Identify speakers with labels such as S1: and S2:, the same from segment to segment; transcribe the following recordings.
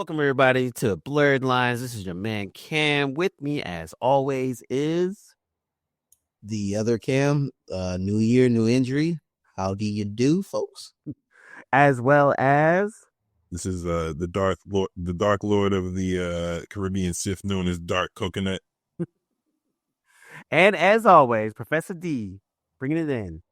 S1: Welcome everybody to Blerdlines. This is your man Cam. With me, as always, is
S2: The other Cam. New year, new injury. How do you do, folks?
S1: as well as
S3: This is the Dark Lord of the Caribbean Sith, known as Dark Coconut.
S1: and as always, Professor D, bringing it in.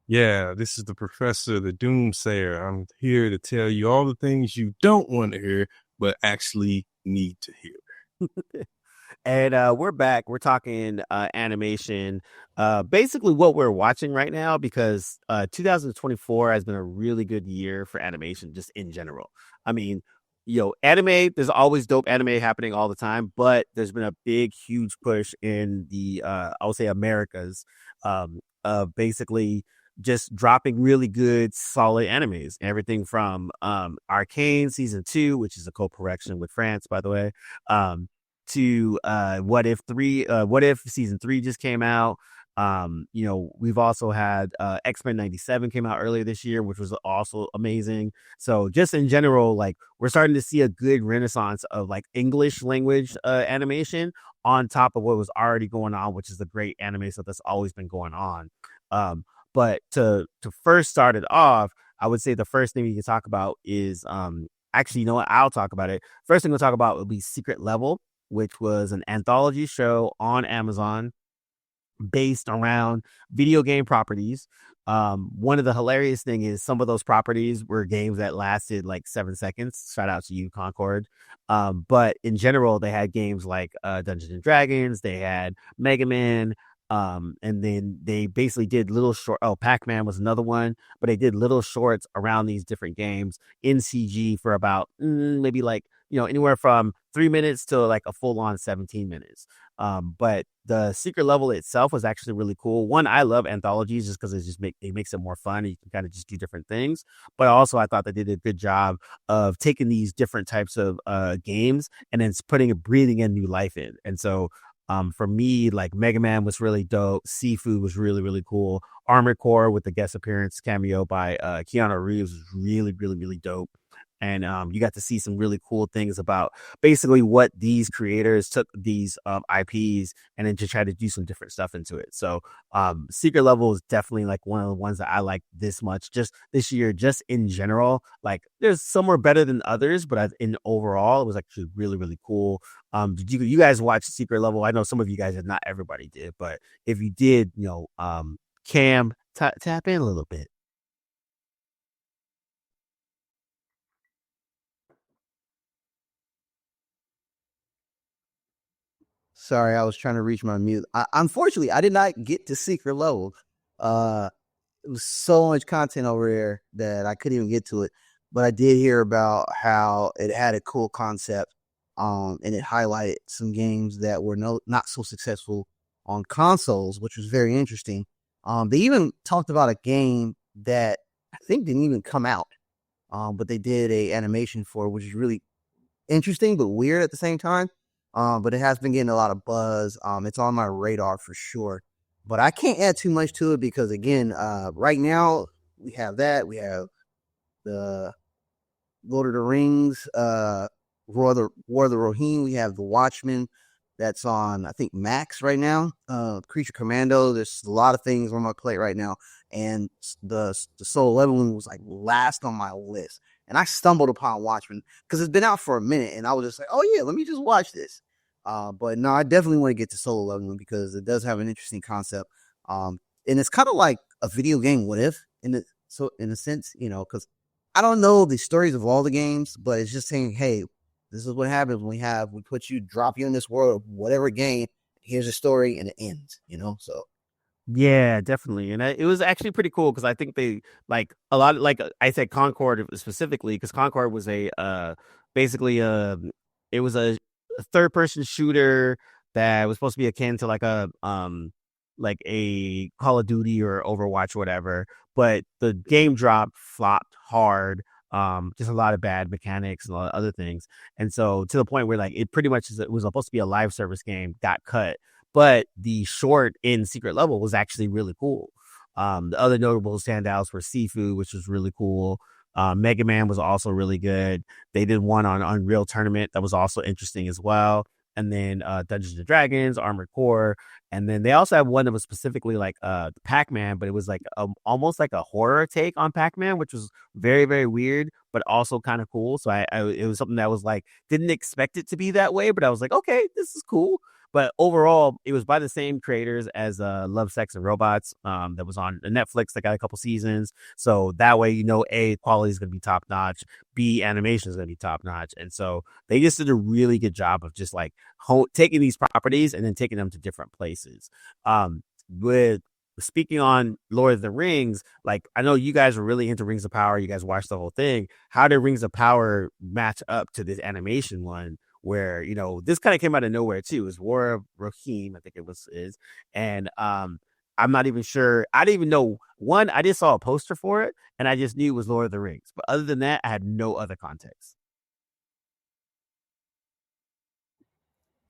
S3: Yeah, this is the Professor, the Doomsayer. I'm here to tell you all the things you don't want to hear, but actually need to hear.
S1: And we're back. We're talking animation. Basically, what we're watching right now, because 2024 has been a really good year for animation, just in general. I mean, anime. There's always dope anime happening all the time, but there's been a big, huge push in the I would say Americas, of basically just dropping really good, solid animes. Everything from Arcane season 2, which is a co-production with France, by the way. To What If season 3 just came out. We've also had X-Men 97 came out earlier this year, which was also amazing. So just in general, like, we're starting to see a good renaissance of like English language animation on top of what was already going on, which is the great anime stuff that's always been going on. But to first start it off, I would say the first thing we can talk about is actually, you know what? I'll talk about it. First thing we'll talk about will be Secret Level, which was an anthology show on Amazon based around video game properties. One of the hilarious thing is some of those properties were games that lasted like 7 seconds. Shout out to you, Concord. But in general, they had games like Dungeons and Dragons. They had Mega Man. And then they basically did little short. Oh, Pac-Man was another one, but they did little shorts around these different games in CG for about maybe like, anywhere from 3 minutes to like a full on 17 minutes. But the Secret Level itself was actually really cool. One, I love anthologies just because it makes it more fun. You can kind of just do different things. But also, I thought they did a good job of taking these different types of games and then breathing in new life in. And so, for me, like, Mega Man was really dope. Seafood was really, really cool. Armored Core with the guest appearance cameo by Keanu Reeves was really, really, really dope. And you got to see some really cool things about basically what these creators took these IPs and then to try to do some different stuff into it. So Secret Level is definitely like one of the ones that I like this much, just this year, just in general. Like, there's some are better than others, but in overall, it was actually really, really cool. Did you guys watch Secret Level? I know some of you guys did, not everybody did, but if you did, Cam, tap in a little bit.
S2: Sorry, I was trying to reach my mute. Unfortunately, I did not get to Secret Level. Uh, it was so much content over there that I couldn't even get to it. But I did hear about how it had a cool concept, and it highlighted some games that were not so successful on consoles, which was very interesting. They even talked about a game that I think didn't even come out, but they did a animation for, which is really interesting but weird at the same time. But it has been getting a lot of buzz. It's on my radar for sure. But I can't add too much to it because, again, right now we have that. We have the Lord of the Rings, War of the Rohirrm. We have the Watchmen. That's on, I think, Max right now. Creature Commando. There's a lot of things on my plate right now, and the Soul Leveling was like last on my list. And I stumbled upon Watchmen because it's been out for a minute, and I was just like, "Oh yeah, let me just watch this." But no, I definitely want to get to Solo Leveling because it does have an interesting concept. And it's kind of like a video game. What if in a sense, because I don't know the stories of all the games, but it's just saying, hey, this is what happens when drop you in this world of whatever game. Here's a story and it ends. So
S1: Yeah, definitely. And it was actually pretty cool because I think they, like, a lot of, like, I said Concord specifically because Concord was a basically it was a third person shooter that was supposed to be akin to like a Call of Duty or Overwatch or whatever, but the game flopped hard. Just a lot of bad mechanics and a lot of other things. And so, to the point where, like, it pretty much it was supposed to be a live service game, got cut. But the short in Secret Level was actually really cool. The other notable standouts were Seafood, which was really cool. Mega Man was also really good. They did one on Unreal Tournament that was also interesting as well. And then Dungeons and Dragons, Armored Core, and then they also have one that was specifically like Pac-Man, but it was like almost like a horror take on Pac-Man, which was very, very weird, but also kind of cool. So it was something that was like didn't expect it to be that way, but I was like, okay, this is cool. But overall, it was by the same creators as Love, Sex, and Robots that was on Netflix that got a couple seasons. So that way, A, quality is going to be top notch, B, animation is going to be top notch. And so they just did a really good job of just like taking these properties and then taking them to different places. With speaking on Lord of the Rings, like I know you guys were really into Rings of Power. You guys watched the whole thing. How did Rings of Power match up to this animation one? Where this kind of came out of nowhere too. It was War of Rohirrm, I think it was is, and I'm not even sure. I didn't even know one. I just saw a poster for it, and I just knew it was Lord of the Rings. But other than that, I had no other context.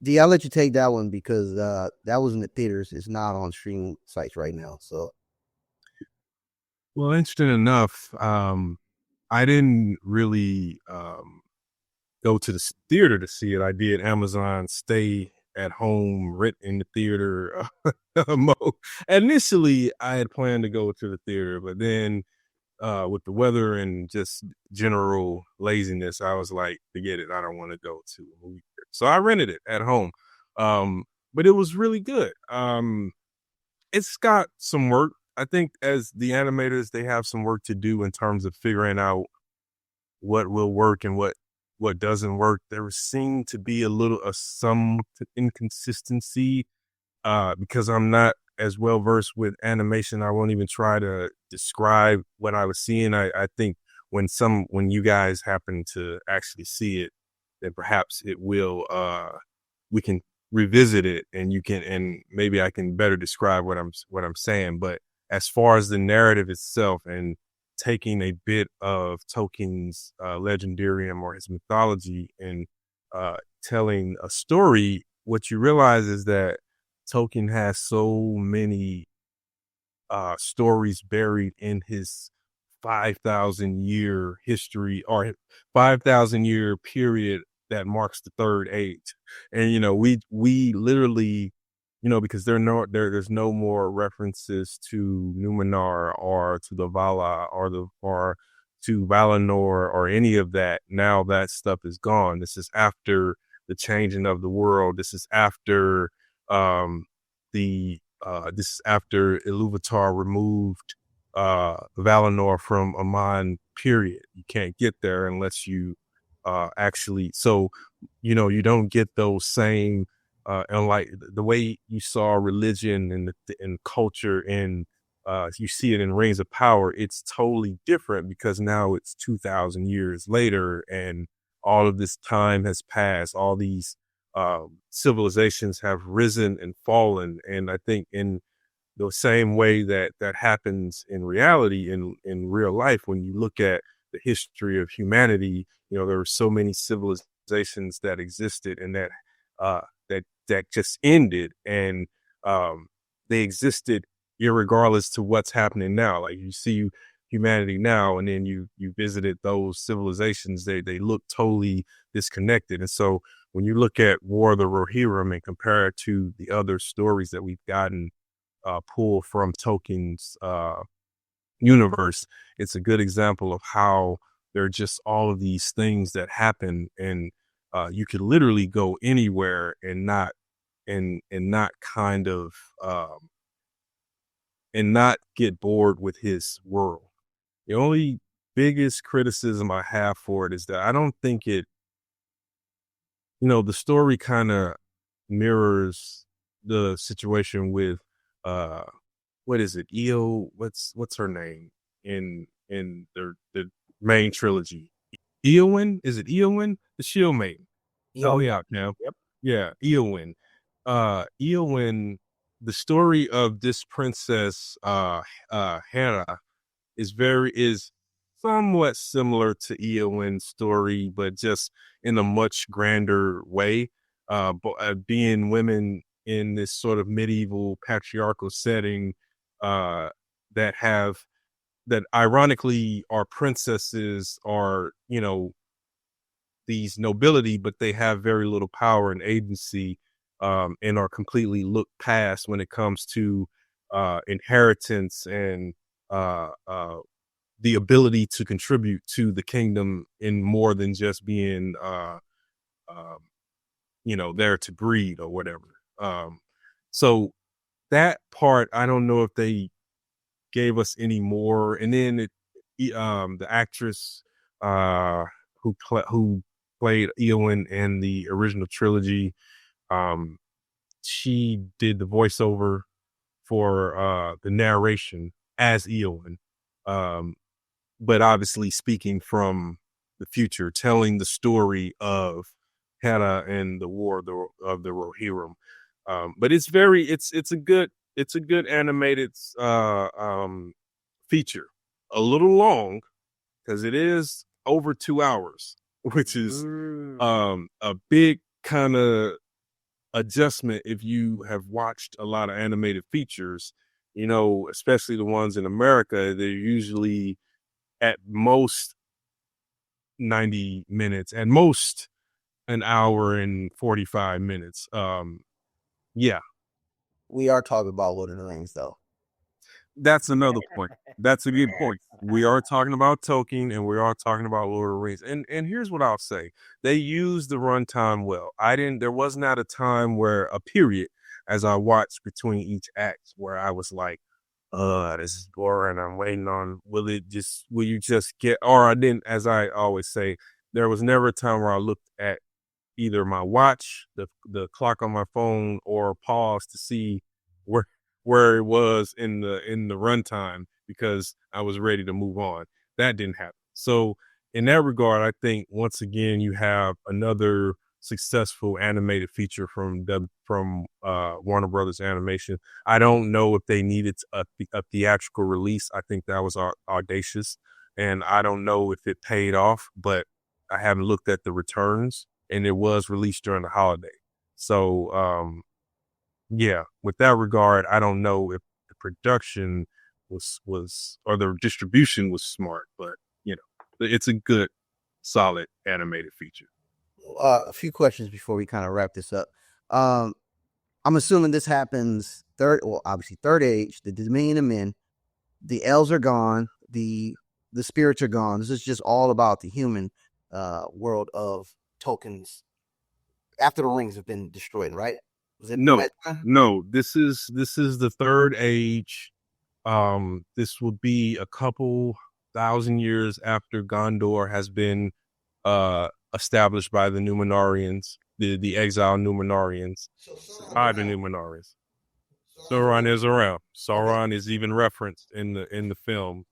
S2: D, I'll let you take that one because that was in the theaters. It's not on streaming sites right now. So
S3: Well, interesting enough, I didn't really go to the theater to see it. I did Amazon stay at home, rent in the theater mode. Initially, I had planned to go to the theater, but then with the weather and just general laziness, I was like, forget it. I don't want to go to a movie theater. So I rented it at home. But it was really good. It's got some work. I think as the animators, they have some work to do in terms of figuring out what will work and what doesn't work. There seemed to be some inconsistency because I'm not as well versed with animation. I won't even try to describe what I was seeing. I think when you guys happen to actually see it, then perhaps it will we can revisit it and maybe I can better describe what I'm saying. But as far as the narrative itself and taking a bit of Tolkien's legendarium or his mythology and telling a story, what you realize is that Tolkien has so many stories buried in his 5,000-year history or 5,000-year period that marks the third age. And we literally, because there's no more references to Numenor or to the Vala or to Valinor or any of that. Now that stuff is gone. This is after the changing of the world. This is after this is after Ilúvatar removed Valinor from Aman, period. You can't get there unless you actually, so you don't get those same and like the way you saw religion and culture and you see it in Rings of Power. It's totally different because now it's 2,000 years later and all of this time has passed. All these civilizations have risen and fallen, and I think in the same way that happens in reality in real life, when you look at the history of humanity, there were so many civilizations that existed and that just ended, and they existed irregardless to what's happening now. Like you see humanity now, and then you visited those civilizations, they look totally disconnected. And so when you look at War of the Rohirrim and compare it to the other stories that we've gotten pulled from Tolkien's universe, it's a good example of how there are just all of these things that happen, and you could literally go anywhere and not kind of and not get bored with his world. The only biggest criticism I have for it is that I don't think the story kind of mirrors the situation with what is it? What's her name in the main trilogy? Eowyn? Is it Eowyn? The Shield Maiden. Help me out, Cam.
S1: Yep.
S3: Yeah, Eowyn. Eowyn, the story of this princess Hera is somewhat similar to Eowyn's story, but just in a much grander way. Being women in this sort of medieval patriarchal setting that have that ironically our princesses are, these nobility, but they have very little power and agency, and are completely looked past when it comes to inheritance and the ability to contribute to the kingdom in more than just being um, there to breed or whatever. So that part, I don't know if they gave us any more. And then the actress who played Eowyn in the original trilogy, um, she did the voiceover for the narration as Eowyn, um, but obviously speaking from the future, telling the story of Hannah and the War of the Rohirrim. But it's a good animated feature. A little long because it is over 2 hours, which is a big kind of adjustment if you have watched a lot of animated features, especially the ones in America. They're usually at most 90 minutes, at most an hour and 45 minutes. Yeah,
S2: We are talking about Lord of the Rings, though.
S3: that's another point. That's a good point. We are talking about Tolkien and we are talking about Lord of the Rings. And here's what I'll say. They used the runtime well. There was not a time where a period as I watched between each act where I was like, this is boring. I'm waiting on will you just get, or I didn't, as I always say, there was never a time where I looked at either my watch, the clock on my phone, or pause to see where it was in the runtime because I was ready to move on. That didn't happen. So in that regard, I think once again you have another successful animated feature from Warner Brothers Animation. I don't know if they needed a theatrical release. I think that was audacious, and I don't know if it paid off, but I haven't looked at the returns, and it was released during the holiday. So, yeah, with that regard, I don't know if the production was or the distribution was smart, but it's a good, solid animated feature.
S2: A few questions before we kind of wrap this up. Um, I'm assuming this happens obviously third age, the Dominion of Men, the elves are gone, the spirits are gone. This is just all about the human world of Tolkien's after the rings have been destroyed, right? Was it
S3: No, this is the third age. This would be a couple thousand years after Gondor has been established by the Numenorians, the exiled Numenorians, by the Numenorians. Sauron is around. Sauron is even referenced in the film.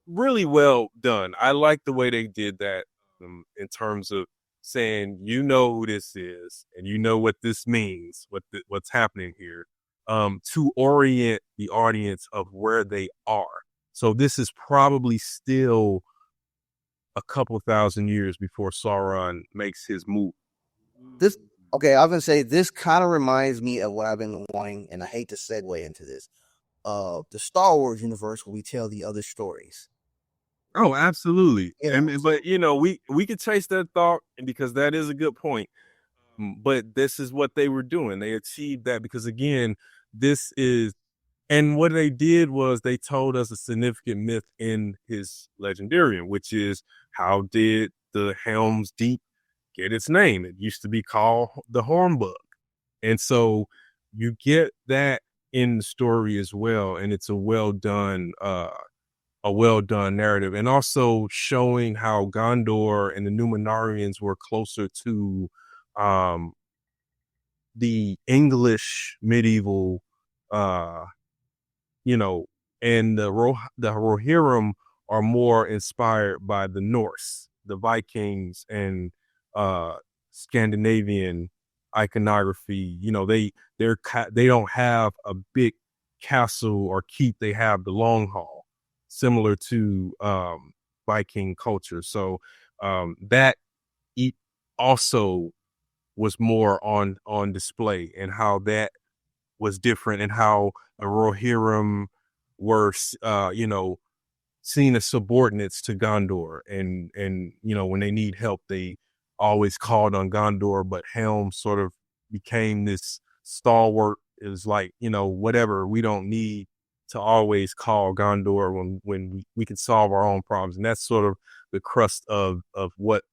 S3: Really well done. I like the way they did that in terms of saying who this is and what this means, what's happening here, to orient the audience of where they are. So this is probably still a couple thousand years before Sauron makes his move.
S2: This okay, I was gonna say this kind of reminds me of what I've been wanting, and I hate to segue into this. The Star Wars universe where we tell the other stories.
S3: Oh, absolutely.
S2: Yeah.
S3: But we could chase that thought, and because that is a good point. But this is what they were doing. They achieved that because again, this is, and what they did was they told us a significant myth in his Legendarium, which is how did the Helm's Deep get its name? It used to be called the Hornbug. And so you get that in the story as well. And it's a well done narrative, and also showing how Gondor and the Numenorians were closer to the English medieval, you know, and the Rohirrim are more inspired by the Norse, the Vikings, and Scandinavian iconography. They don't have a big castle or keep. They have the long haul, similar to Viking culture. So that also was more on display, and how that was different, and how the Rohirrim were, seen as subordinates to Gondor, and when they need help, they always called on Gondor, but Helm sort of became this stalwart. It was like, whatever, we don't need to always call Gondor when we can solve our own problems. And that's sort of the crust of what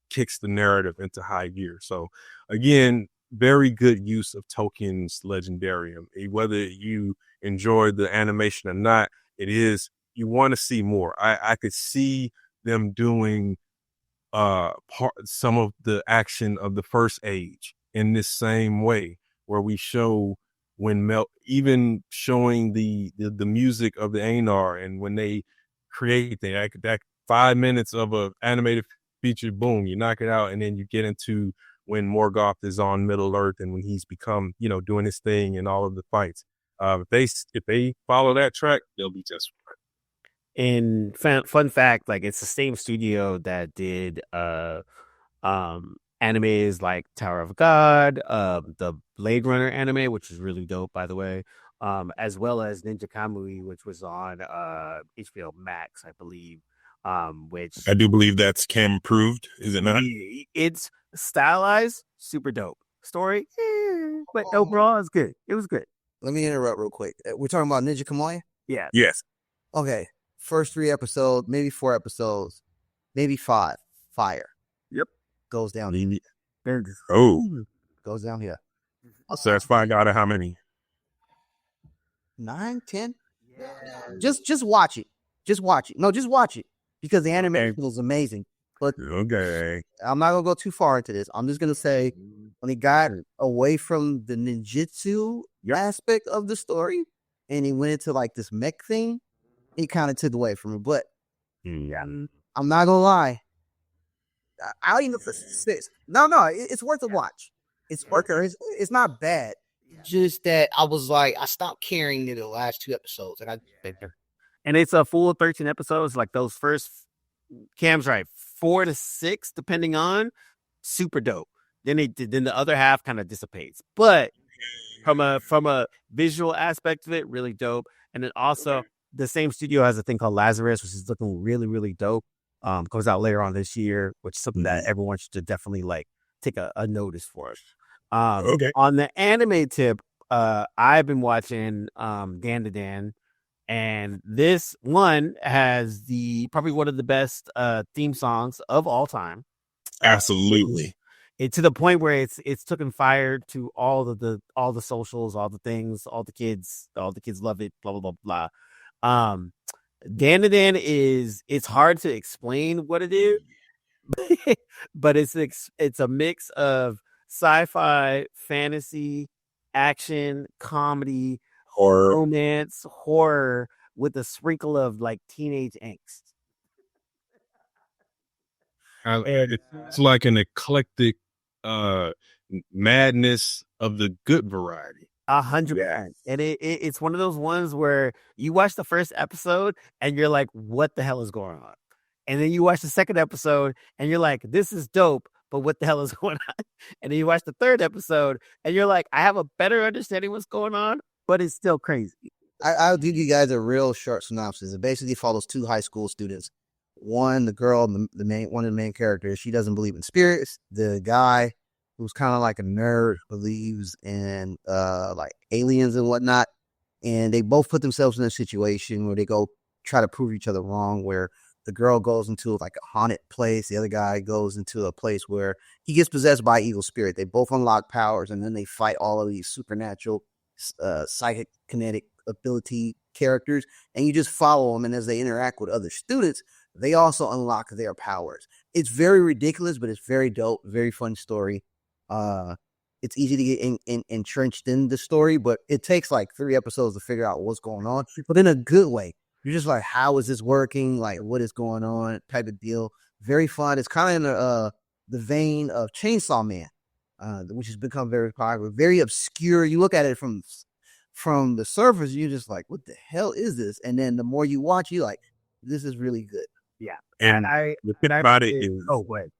S3: kicks the narrative into high gear. So again, very good use of Tolkien's Legendarium. Whether you enjoy the animation or not, you want to see more. I could see them doing some of the action of the First Age in this same way, where we show even showing the music of the Ainur, and when they create that 5 minutes of a animated feature, boom, you knock it out, and then you get into when Morgoth is on Middle Earth and when he's become, doing his thing and all of the fights. If they follow that track, they'll be just fine.
S1: And fun fact, like it's the same studio that did animes like Tower of God, the Blade Runner anime, which is really dope, by the way, as well as Ninja Kamui, which was on HBO Max, I believe. Which
S3: I do believe that's Cam approved, is it not?
S1: It's stylized, super dope. Story, but overall, it's good. It was good.
S2: Let me interrupt real quick. We're talking about Ninja Kamui?
S1: Yeah.
S3: Yes.
S2: Okay. First 3 episodes, maybe 4 episodes, maybe 5. Fire.
S1: Yep.
S2: Goes down here.
S3: Oh.
S2: Goes down here.
S3: So that's 5 out of how many?
S2: 9, 10? Yeah. Just watch it. Just watch it. No, just watch it. Because the animation was amazing. But
S3: okay,
S2: I'm not going to go too far into this. I'm just going to say when he got away from the ninjutsu aspect of the story and he went into like this mech thing, he kind of took away from it. But I'm not going to lie. I'll even for 6. No, it's worth a watch. It's worth it. It's not bad. Just that I was like, I stopped caring in the last 2 episodes.
S1: And it's a full 13 episodes. Like those first, Cam's right, 4 to 6, depending on, super dope. Then the other half kind of dissipates. But from a visual aspect of it, really dope. And then also the same studio has a thing called Lazarus, which is looking really, really dope. Comes out later on this year, which is something that everyone should definitely like take a notice for. On the anime tip, I've been watching Dan to Dan, and this one has probably one of the best theme songs of all time.
S3: Absolutely.
S1: It to the point where it's taken fire to all the socials, all the things, all the kids love it, blah blah blah blah. Dan to Dan it's hard to explain what it is, but it's a mix of sci-fi, fantasy, action, comedy, romance, horror with a sprinkle of like teenage angst.
S3: It's like an eclectic madness of the good variety.
S1: 100%. And it's one of those ones where you watch the first episode and you're like, what the hell is going on? And then you watch the second episode and you're like, this is dope, but what the hell is going on? And then you watch the third episode and you're like, I have a better understanding what's going on, but it's still crazy.
S2: I'll give you guys a real short synopsis. It basically follows 2 high school one, the girl, one of the main characters, she doesn't believe in spirits. The guy, who's kind of like a nerd, believes in like aliens and whatnot. And they both put themselves in a situation where they go try to prove each other wrong, where the girl goes into like a haunted place. The other guy goes into a place where he gets possessed by evil spirit. They both unlock powers, and then they fight all of these supernatural, psychic, kinetic ability characters. And you just follow them. And as they interact with other students, they also unlock their powers. It's very ridiculous, but it's very dope. Very fun story. It's easy to get entrenched in the story, but it takes like 3 episodes to figure out what's going on, but in a good way. You're just like, how is this working? Like, what is going on? Type of deal. Very fun. It's kind of in the vein of Chainsaw Man, which has become very popular. Very obscure. You look at it from the surface, you're just like, what the hell is this? And then the more you watch, you're like, this is really good.
S1: Yeah.
S3: And the thing about it is,
S1: go ahead.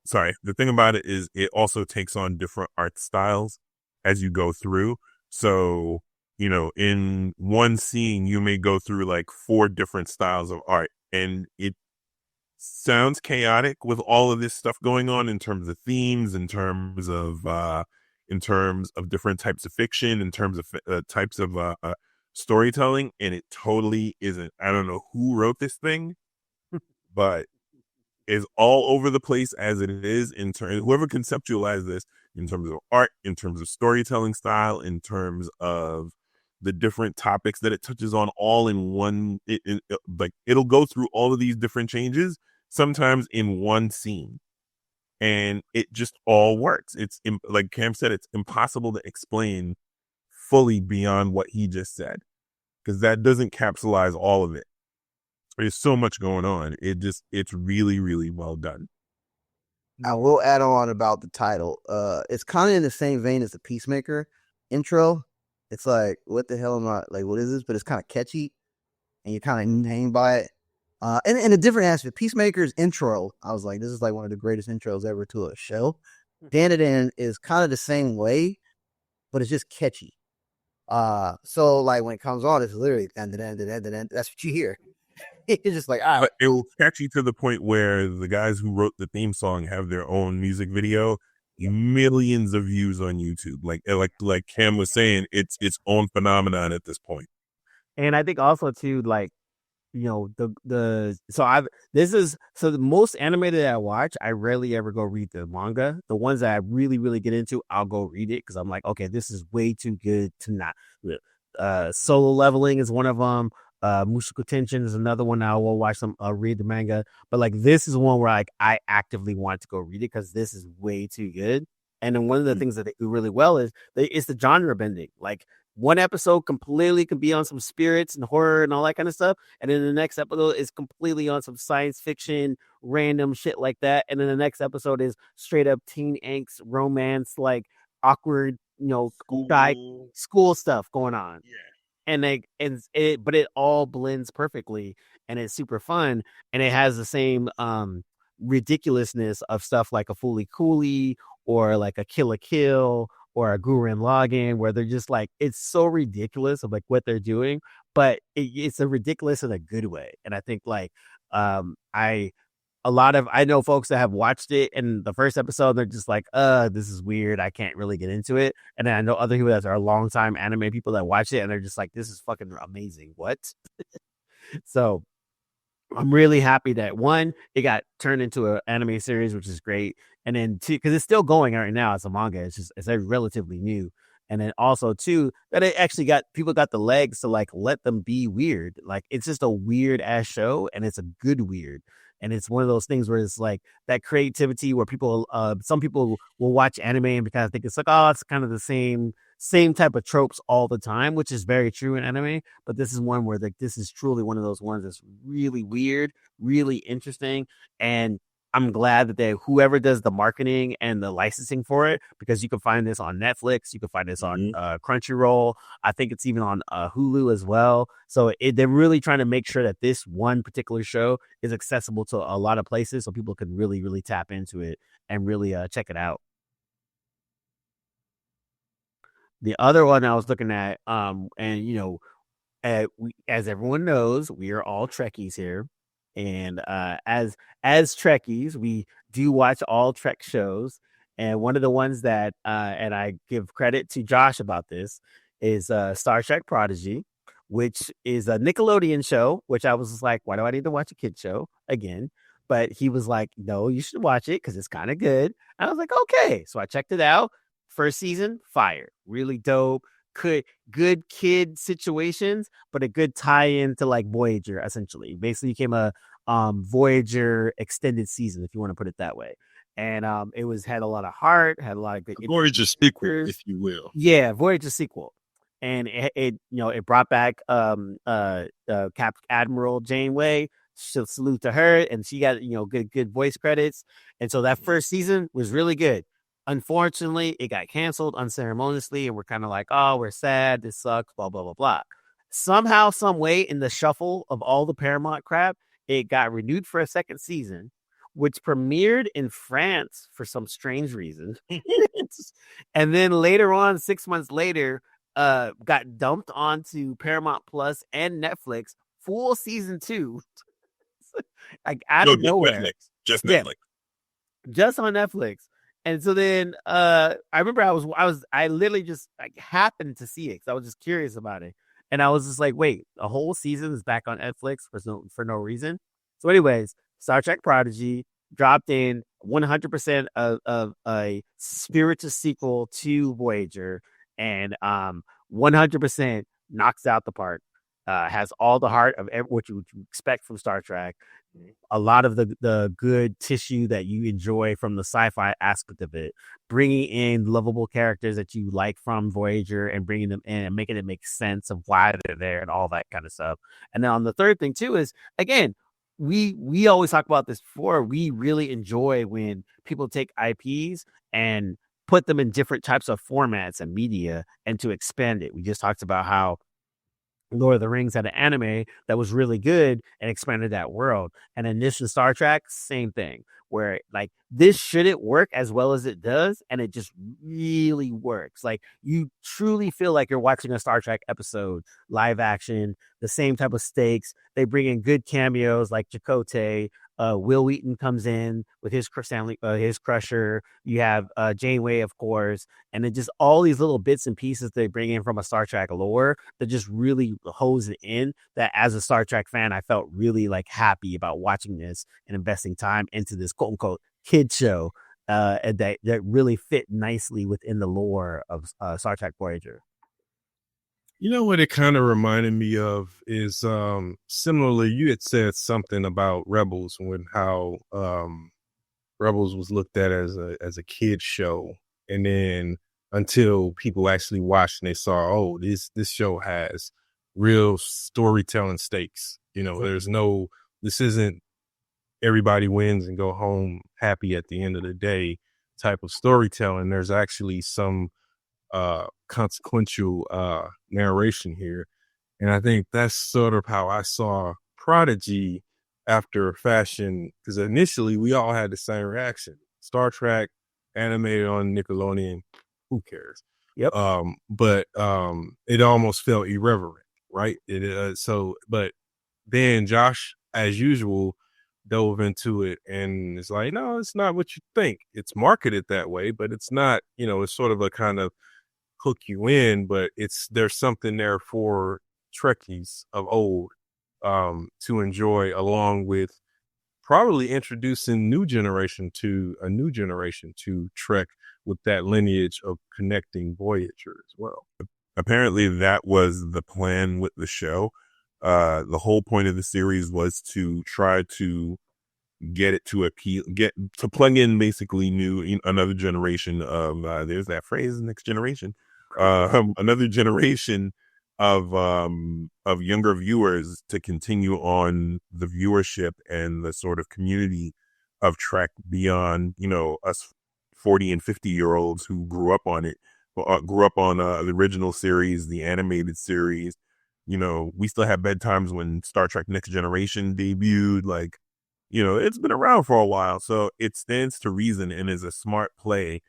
S3: Sorry. The thing about it is it also takes on different art styles as you go through. So, in one scene, you may go through like 4 different styles of art. and it sounds chaotic with all of this stuff going on in terms of themes, in terms of different types of fiction, in terms of types of storytelling, and it totally isn't. I don't know who wrote this thing, but is all over the place as it is in terms, whoever conceptualized this in terms of art, in terms of storytelling style, in terms of the different topics that it touches on all in one, like it'll go through all of these different changes sometimes in one scene, and it just all works. It's like Cam said, it's impossible to explain fully beyond what he just said, because that doesn't capsulize all of it. There's so much going on. It's really, really well done.
S2: I will add on about the title. It's kind of in the same vein as the Peacemaker intro. It's like, what the hell am I, like, what is this? But it's kind of catchy, and you're kind of named by it. And a different aspect, Peacemaker's intro, I was like, this is like one of the greatest intros ever to a show. Danadan is kind of the same way, but it's just catchy. So like when it comes on, it's literally that's what you hear. It's just like,
S3: but it will catch you to the point where the guys who wrote the theme song have their own music video, millions of views on YouTube. Like Cam was saying, it's its own phenomenon at this point.
S1: And I think also too, like, you know, the most animated that I watch, I rarely ever go read the manga. The ones that I really, really get into, I'll go read it because I'm like, okay, this is way too good to not. Solo Leveling is one of them. Mushoku Tenshin is another one. I will watch them, read the manga, but like this is one where like I actively want to go read it because this is way too good. And then one of the things that they do really well is it's the genre bending. Like one episode completely can be on some spirits and horror and all that kind of stuff, and then the next episode is completely on some science fiction, random shit like that, and then the next episode is straight up teen angst, romance, like awkward, you know, school stuff going on.
S3: Yeah.
S1: But it all blends perfectly, and it's super fun, and it has the same ridiculousness of stuff like a Fooly Cooly or like a Kill la Kill or a Gurren Lagann, where they're just like, it's so ridiculous of like what they're doing, but it's a ridiculous in a good way. And I think like I know folks that have watched it in the first episode, they're just like, this is weird, I can't really get into it. And then I know other people that are longtime anime people that watch it and they're just like, this is fucking amazing. What? So I'm really happy that one, it got turned into an anime series, which is great. And then two, because it's still going right now as a manga, it's relatively new. And then also two, that it actually got people got the legs to like let them be weird. Like it's just a weird ass show, and it's a good weird. And it's one of those things where it's like that creativity where people, some people will watch anime and kind of think it's like, oh, it's kind of the same type of tropes all the time, which is very true in anime. But this is one where this is truly one of those ones that's really weird, really interesting, and I'm glad that whoever does the marketing and the licensing for it, because you can find this on Netflix, you can find this on Crunchyroll. I think it's even on Hulu as well. So they're really trying to make sure that this one particular show is accessible to a lot of places, so people can really, really tap into it and really check it out. The other one I was looking at, and you know, as everyone knows, we are all Trekkies here, and as Trekkies, we do watch all Trek shows. And one of the ones that, and I give credit to Josh about this, is Star Trek Prodigy, which is a Nickelodeon show. Which I was just like, why do I need to watch a kid show again? But he was like, no, you should watch it because it's kind of good. And I was like, okay. So I checked it out. First season, fire, really dope. Good kid situations, but a good tie-in to like Voyager. Essentially, basically became a Voyager extended season, if you want to put it that way. And it had a lot of heart, had a lot of good
S3: Voyager sequel, if you will.
S1: Yeah, Voyager sequel. And it brought back Cap Admiral Janeway. Salute to her, and she got good voice credits. And so that first season was really good. Unfortunately, it got canceled unceremoniously, and we're kind of like, oh, we're sad, this sucks, blah, blah, blah, blah. Somehow, some way, in the shuffle of all the Paramount crap, it got renewed for a second season, which premiered in France for some strange reason. And then later on, 6 months later, got dumped onto Paramount Plus and Netflix, full season 2. like out
S4: No,
S1: of
S4: just
S1: nowhere.
S4: Netflix. Just
S1: Yeah,
S4: Netflix.
S1: just on Netflix. And so then I remember I literally just like happened to see it because I was just curious about it. And I was just like, wait, a whole season is back on Netflix for no reason. So, anyways, Star Trek Prodigy dropped in 100% of a spiritual sequel to Voyager, and 100% knocks out the park. Has all the heart of what you would expect from Star Trek, a lot of the good tissue that you enjoy from the sci-fi aspect of it, bringing in lovable characters that you like from Voyager and bringing them in and making it make sense of why they're there and all that kind of stuff. And then on the third thing too is, again, we always talk about this before. We really enjoy when people take IPs and put them in different types of formats and media and to expand it. We just talked about how Lord of the Rings had an anime that was really good and expanded that world. And in this and Star Trek, same thing, where like this shouldn't work as well as it does, and it just really works. Like you truly feel like you're watching a Star Trek episode, live action, the same type of stakes. They bring in good cameos like Chakotay. Will Wheaton comes in with his his Crusher. You have Janeway, of course, and then just all these little bits and pieces they bring in from a Star Trek lore that just really hose it in. That as a Star Trek fan, I felt really like happy about watching this and investing time into this quote unquote kid show, and that really fit nicely within the lore of Star Trek Voyager.
S3: You know what it kind of reminded me of is similarly, you had said something about Rebels, when how Rebels was looked at as a kid show, and then until people actually watched and they saw, oh, this show has real storytelling stakes. This isn't everybody wins and go home happy at the end of the day type of storytelling. There's actually some consequential narration here. And I think that's sort of how I saw Prodigy after fashion, because initially we all had the same reaction. Star Trek animated on Nickelodeon, who cares?
S1: Yep.
S3: But it almost felt irreverent, right? But then Josh, as usual, dove into it and it's like, no, it's not what you think. It's marketed that way, but it's not, it's sort of a kind of hook you in, but there's something there for Trekkies of old to enjoy, along with probably introducing a new generation to Trek with that lineage of connecting Voyager as well.
S4: Apparently that was the plan with the show. The whole point of the series was to try to get it to plug in basically another generation of there's that phrase, next generation, another generation of younger viewers to continue on the viewership and the sort of community of Trek beyond us 40 and 50-year-olds who grew up on it, grew up on the original series, the animated series. We still have bedtimes when Star Trek Next Generation debuted. Like, it's been around for a while, so it stands to reason and is a smart play.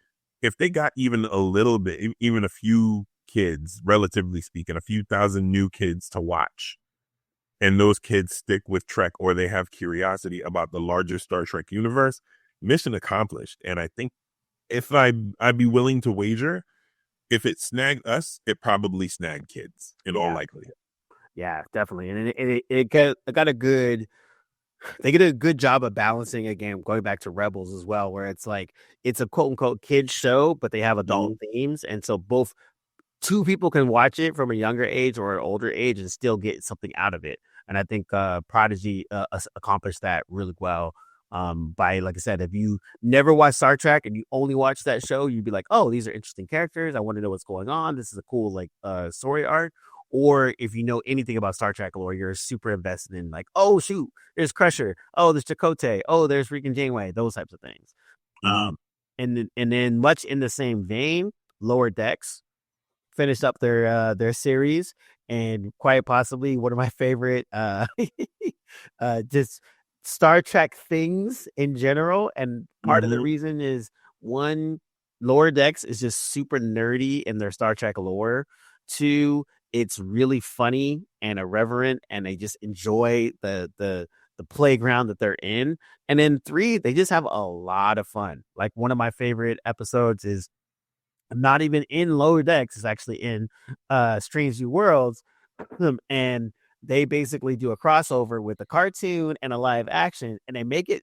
S4: If they got even a little bit, even a few kids, relatively speaking, a few thousand new kids to watch, and those kids stick with Trek, or they have curiosity about the larger Star Trek universe, mission accomplished. And I think if I'd be willing to wager, if it snagged us, it probably snagged kids in all likelihood.
S1: Yeah, definitely. And it got a good, they did a good job of balancing, again, going back to Rebels as well, where it's like, it's a quote unquote kid show, but they have adult themes. And so both two people can watch it from a younger age or an older age and still get something out of it. And I think Prodigy accomplished that really well. By, like I said, if you never watched Star Trek and you only watch that show, you'd be like, oh, these are interesting characters. I want to know what's going on. This is a cool story arc. Or if you know anything about Star Trek lore, you're super invested in like, oh shoot, there's Crusher, oh there's Chakotay, oh there's freaking Janeway, those types of things. And then much in the same vein, Lower Decks finished up their series, and quite possibly one of my favorite just Star Trek things in general. And part of the reason is, one, Lower Decks is just super nerdy in their Star Trek lore. Two, it's really funny and irreverent, and they just enjoy the the playground that they're in. And then 3, they just have a lot of fun. Like one of my favorite episodes is not even in Lower Decks, it's actually in Strange New Worlds. And they basically do a crossover with a cartoon and a live action, and they make it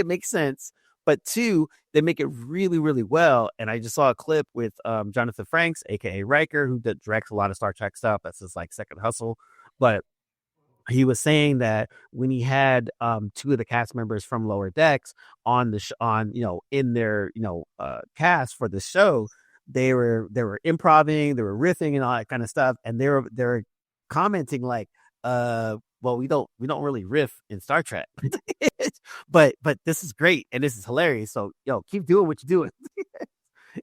S1: make sense, but 2, they make it really, really well. And I just saw a clip with Jonathan Frakes, aka Riker, who directs a lot of Star Trek stuff. That's his like second hustle. But he was saying that when he had 2 of the cast members from Lower Decks on on in their cast for the show, they were improvising, they were riffing and all that kind of stuff, and they're commenting like, well, we don't really riff in Star Trek, but this is great and this is hilarious, so keep doing what you're doing.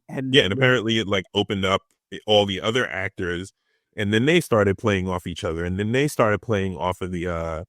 S1: And
S4: Yeah, and apparently it like opened up all the other actors, and then they started playing off each other, and then they started playing off of the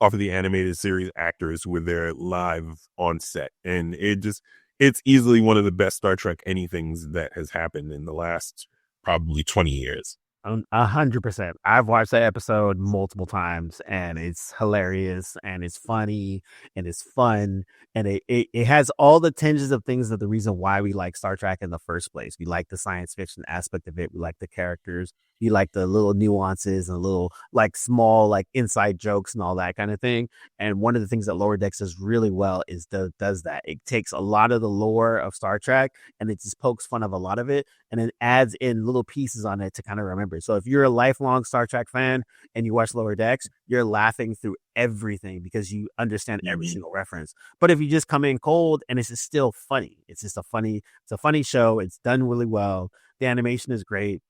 S4: animated series actors with their live on set, and it's easily one of the best Star Trek anythings that has happened in the last probably 20 years.
S1: 100%. I've watched that episode multiple times, and it's hilarious, and it's funny, and it's fun, and it has all the tinges of things that the reason why we like Star Trek in the first place. We like the science fiction aspect of it. We like the characters. We like the little nuances and little like small like inside jokes and all that kind of thing. And one of the things that Lower Decks does really well is does that. It takes a lot of the lore of Star Trek and it just pokes fun of a lot of it, and it adds in little pieces on it to kind of remember. So if you're a lifelong Star Trek fan and you watch Lower Decks, you're laughing through everything because you understand every single reference. But if you just come in cold and it's just still funny, it's a funny show. It's done really well. The animation is great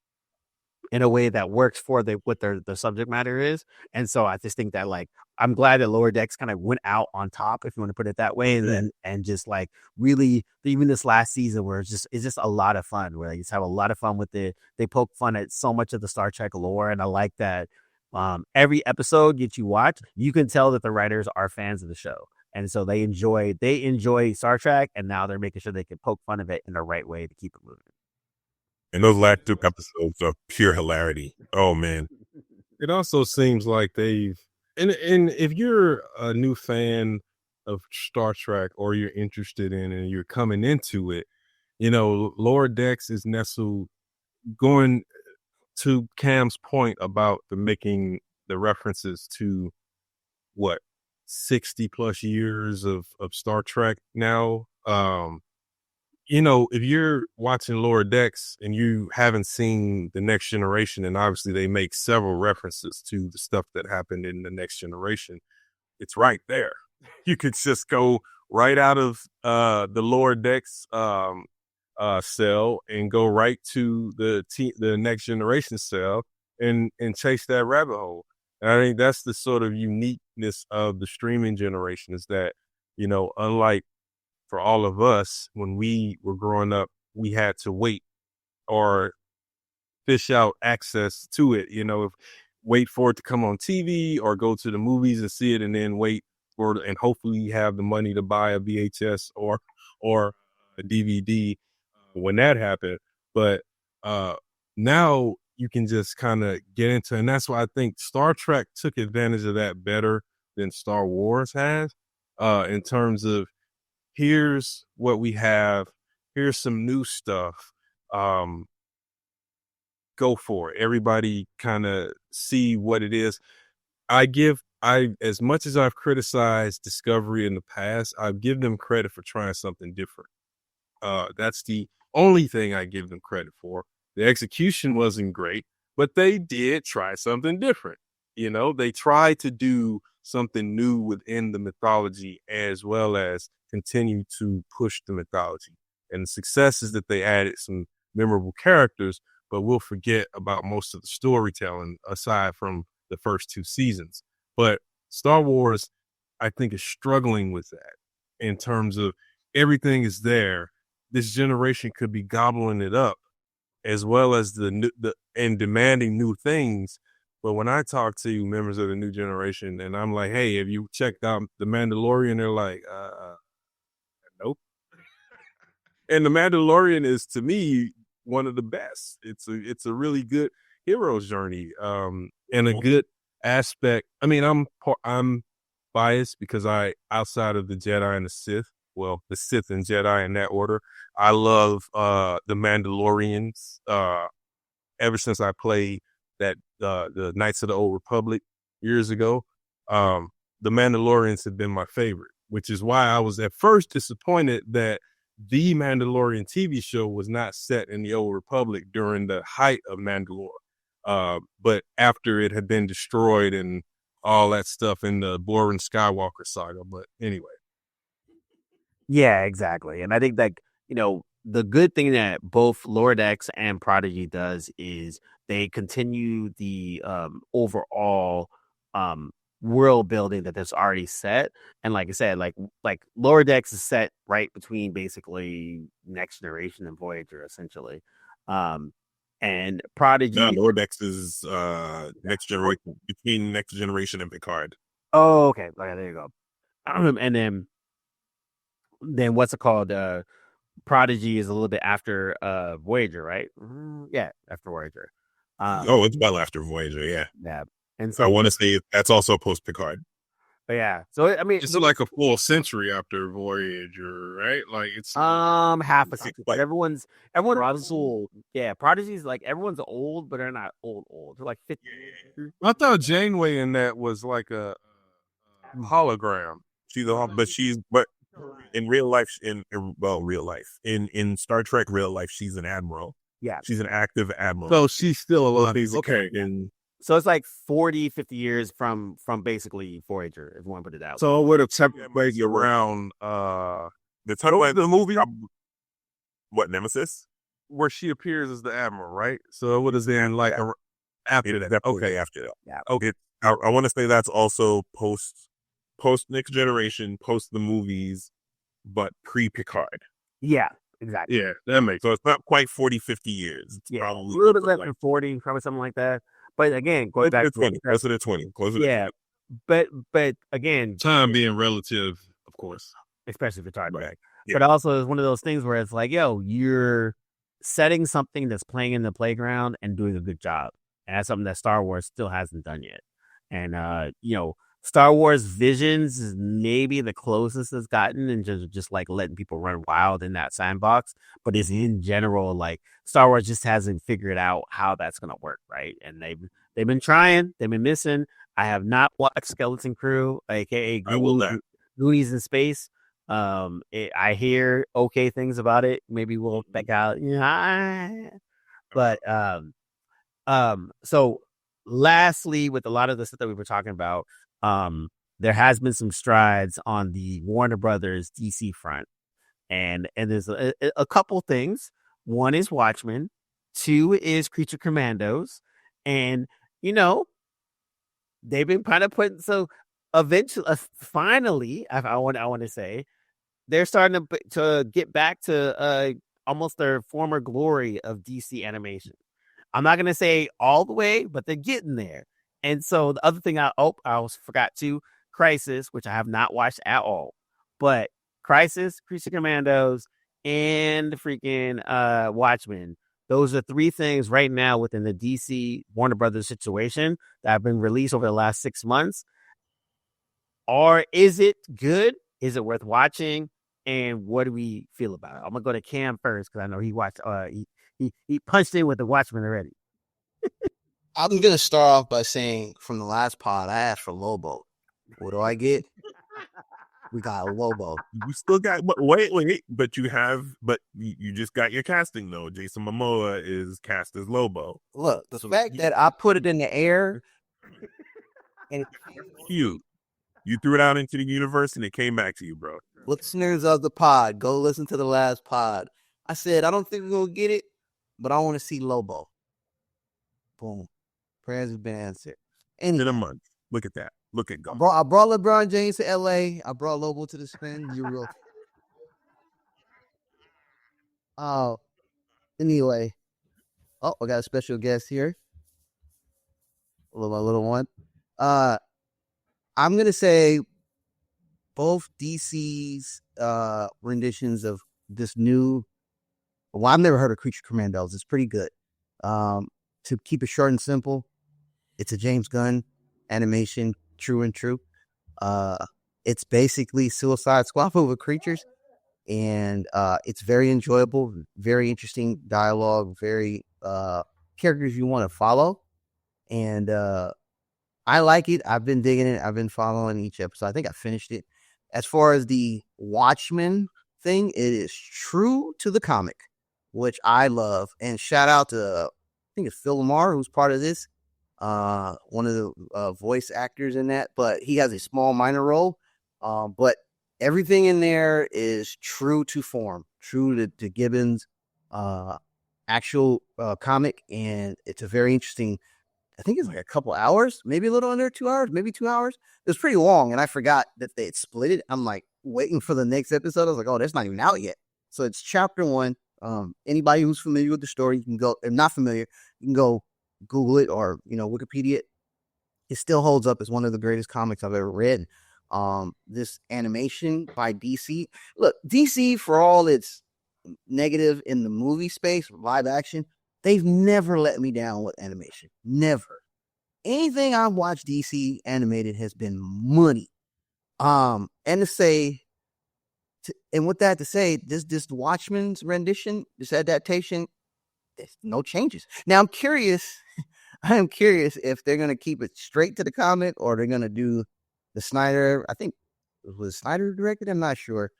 S1: in a way that works for what the subject matter is. And so I just think that like I'm glad that Lower Decks kind of went out on top, if you want to put it that way, and just like really even this last season where it's just a lot of fun, where you just have a lot of fun with it. They poke fun at so much of the Star Trek lore, and I like that every episode that you watch, you can tell that the writers are fans of the show. And so they enjoy Star Trek, and now they're making sure they can poke fun of it in the right way to keep it moving.
S4: And those last 2 episodes are pure hilarity. Oh man.
S3: It also seems like they've and if you're a new fan of Star Trek or you're interested in it and you're coming into it, Lower Decks is nestled going to Cam's point about making the references to what 60 plus years of Star Trek now. If you're watching Lower Decks and you haven't seen The Next Generation, and obviously they make several references to the stuff that happened in The Next Generation, it's right there. You could just go right out of the Lower Decks cell and go right to the Next Generation cell and chase that rabbit hole. And I think that's the sort of uniqueness of the streaming generation, is that, unlike for all of us, when we were growing up, we had to wait or fish out access to it, wait for it to come on TV or go to the movies and see it, and then wait for and hopefully have the money to buy a VHS or a DVD when that happened. But now you can just kind of get into, and that's why I think Star Trek took advantage of that better than Star Wars has, in terms of, here's what we have. Here's some new stuff. Go for it. Everybody kind of see what it is. As much as I've criticized Discovery in the past, I give them credit for trying something different. That's the only thing I give them credit for. The execution wasn't great, but they did try something different. They tried to do something new within the mythology, as well as continue to push the mythology. And the success is that they added some memorable characters, but we'll forget about most of the storytelling aside from the first 2 seasons. But Star Wars, I think, is struggling with that in terms of everything is there. This generation could be gobbling it up, as well as and demanding new things. But when I talk to members of the new generation and I'm like, hey, have you checked out The Mandalorian? They're like, nope. And The Mandalorian is, to me, one of the best. It's a really good hero's journey, and a good aspect. I mean, I'm biased because outside of the Jedi and the Sith, well, the Sith and Jedi in that order, I love the Mandalorians. Ever since I played the Knights of the Old Republic years ago, the Mandalorians have been my favorite, which is why I was at first disappointed that the Mandalorian TV show was not set in the Old Republic during the height of Mandalore. But after it had been destroyed and all that stuff in the boring Skywalker saga. But anyway.
S1: Yeah, exactly. And I think that, the good thing that both Lord X and Prodigy does is they continue the overall world building that's already set. And like I said, like Lord X is set right between basically Next Generation and Voyager, essentially. And Prodigy.
S4: No, Lord X is Next Generation, between Next Generation and Picard.
S1: Oh, okay. There you go. And then what's it called? Prodigy is a little bit after Voyager, right? Yeah, after Voyager.
S4: It's well after Voyager, yeah.
S1: Yeah. And so
S4: I want to say that's also post Picard.
S1: But yeah. So I mean,
S3: it's like a full century after Voyager, right? Like it's
S1: half a century. But everyone's old. Yeah, Prodigy's like everyone's old, but they're not old. They're like 50.
S3: I thought Janeway in that was like a hologram.
S4: But in real life, in Star Trek real life, she's an admiral.
S1: Yeah,
S4: she's an active admiral.
S3: So she's still alive.
S4: Okay,
S1: so it's like 40, 50 years from basically Voyager, if you want to put it out.
S3: So it would have technically around
S4: the movie. What, Nemesis?
S3: Where she appears as the admiral, right? So it would have been like after that.
S4: Okay, after that.
S1: Yeah.
S4: Okay, I want to say that's also post Next Generation, post the movies, but pre-Picard.
S1: Yeah, exactly.
S3: Yeah, that makes
S4: so it's not quite 40, 50 years. It's
S1: probably a little bit less than 40, probably something like that. But again, going back to
S4: 20, closer to 20. Closer to
S1: 20. But again,
S3: time being relative, of course,
S1: especially for Star Trek.
S4: Right. Yeah.
S1: But also, it's one of those things where it's like, you're setting something that's playing in the playground and doing a good job, and that's something that Star Wars still hasn't done yet. And Star Wars Visions is maybe the closest it's gotten, and just like letting people run wild in that sandbox. But it's in general, like Star Wars just hasn't figured out how that's gonna work, right? And they've been trying, they've been missing. I have not watched Skeleton Crew, aka Goonies in Space. I hear okay things about it. Maybe we'll check out. But so lastly, with a lot of the stuff that we were talking about, there has been some strides on the Warner Brothers DC front, and there's a couple things. One is Watchmen, two is Creature Commandos, and they've been kind of putting eventually, finally, I want to say they're starting to get back to almost their former glory of DC animation. I'm not going to say all the way, but they're getting there. And so the other thing I forgot to, Crisis, which I have not watched at all, but Crisis, Creature Commandos, and freaking Watchmen. Those are three things right now within the DC Warner Brothers situation that have been released over the last 6 months. Or is it good? Is it worth watching? And what do we feel about it? I'm gonna go to Cam first because I know he watched. He punched in with the Watchmen already.
S2: I'm going to start off by saying from the last pod, I asked for Lobo. What do I get? We got a Lobo.
S4: You still got, wait, but you just got your casting though. Jason Momoa is cast as Lobo.
S2: Look, the fact that I put it in the air and
S4: you threw it out into the universe and it came back to you, bro.
S2: Listeners of the pod, go listen to the last pod. I said, I don't think we're going to get it, but I want to see Lobo. Boom. Prayers have been answered.
S4: In a month. Look at that. Look at God.
S2: I brought LeBron James to LA. I brought Lobo to the spin. You're real. Oh, anyway. Oh, I got a special guest here. My little one. I'm gonna say both DC's renditions of this new. Well, I've never heard of Creature Commandos. It's pretty good. To keep it short and simple, it's a James Gunn animation, true and true. It's basically Suicide Squad with creatures, and it's very enjoyable, very interesting dialogue, very characters you want to follow, and I like it. I've been digging it. I've been following each episode. I think I finished it. As far as the Watchmen thing, it is true to the comic, which I love. And shout out to, I think it's Phil Lamar, who's part of this, one of the voice actors in that. But he has a small minor role. But everything in there is true to form, true to Gibbons' actual comic. And it's a very interesting, I think it's like a couple hours, maybe a little under 2 hours, maybe 2 hours. It was pretty long, and I forgot that they had split it. I'm like waiting for the next episode. I was like, oh, that's not even out yet. So it's chapter 1. Anybody who's familiar with the story, you can go. If not familiar, you can go Google it or Wikipedia it. It still holds up as one of the greatest comics I've ever read. This animation by DC. Look, DC, for all its negative in the movie space, live action, they've never let me down with animation. Never. Anything I've watched DC animated has been money. And with that to say, this Watchmen's rendition, this adaptation, there's no changes. Now I'm curious if they're gonna keep it straight to the comic or they're gonna do the Snyder. I think was Snyder directed. I'm not sure.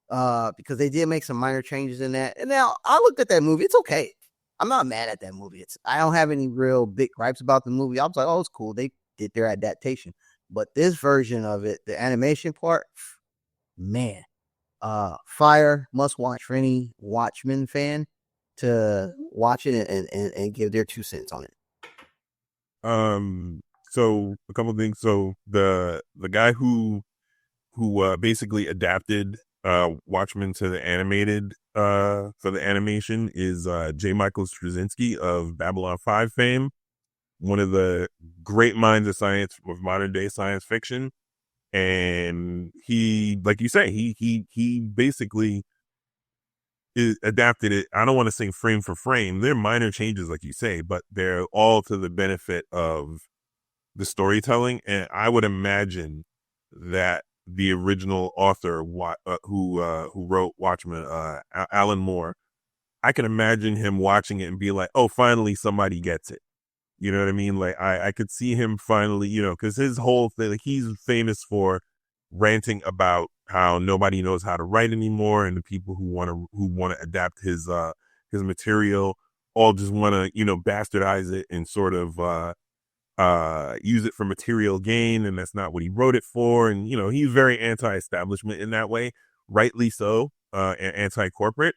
S2: Because they did make some minor changes in that. And now I looked at that movie. It's okay. I'm not mad at that movie. I don't have any real big gripes about the movie. I was like, oh, it's cool. They did their adaptation. But this version of it, the animation part, man, fire, must watch for any Watchmen fan to watch it and give their 2 cents on it.
S4: So a couple things. So the guy who basically adapted Watchmen to the animated for the animation is J. Michael Straczynski of Babylon 5 fame, one of the great minds of science with modern day science fiction. And he, like you say, he basically adapted it. I don't want to say frame for frame. They're minor changes, like you say, but they're all to the benefit of the storytelling. And I would imagine that the original author who wrote Watchmen, Alan Moore, I can imagine him watching it and be like, oh, finally somebody gets it. You know what I mean? Like I could see him finally, because his whole thing, like, he's famous for ranting about how nobody knows how to write anymore, and the people who want to adapt his material all just want to bastardize it and sort of use it for material gain, and that's not what he wrote it for. And he's very anti-establishment in that way, rightly so, and anti-corporate.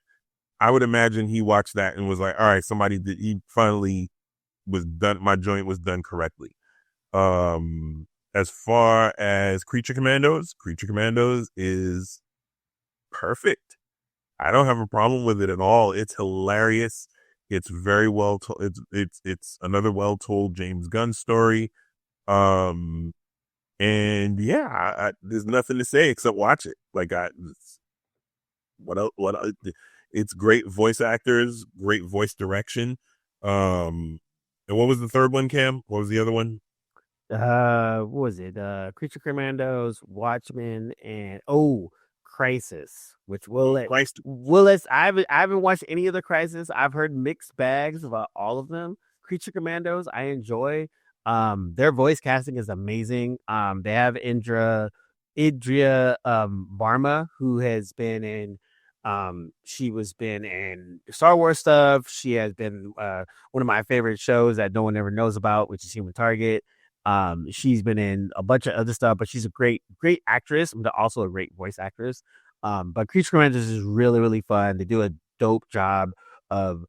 S4: I would imagine he watched that and was like, all right, he finally was done. My joint was done correctly. As far as Creature Commandos is perfect. I don't have a problem with it at all. It's hilarious. It's very well told. It's another well told James Gunn story. And yeah, there's nothing to say except watch it. Like it's great voice actors, great voice direction. And what was the third one, Cam? What was the other one?
S1: What was it? Creature Commandos, Watchmen, and Crisis, which Willis. I haven't watched any of the Crisis. I've heard mixed bags about all of them. Creature Commandos, I enjoy. Their voice casting is amazing. They have Idria Barma, who has been in she was been in Star Wars stuff. She has been one of my favorite shows that no one ever knows about, which is Human Target. She's been in a bunch of other stuff, but she's a great actress, but also a great voice actress. But Creature Commandos is really, really fun. They do a dope job of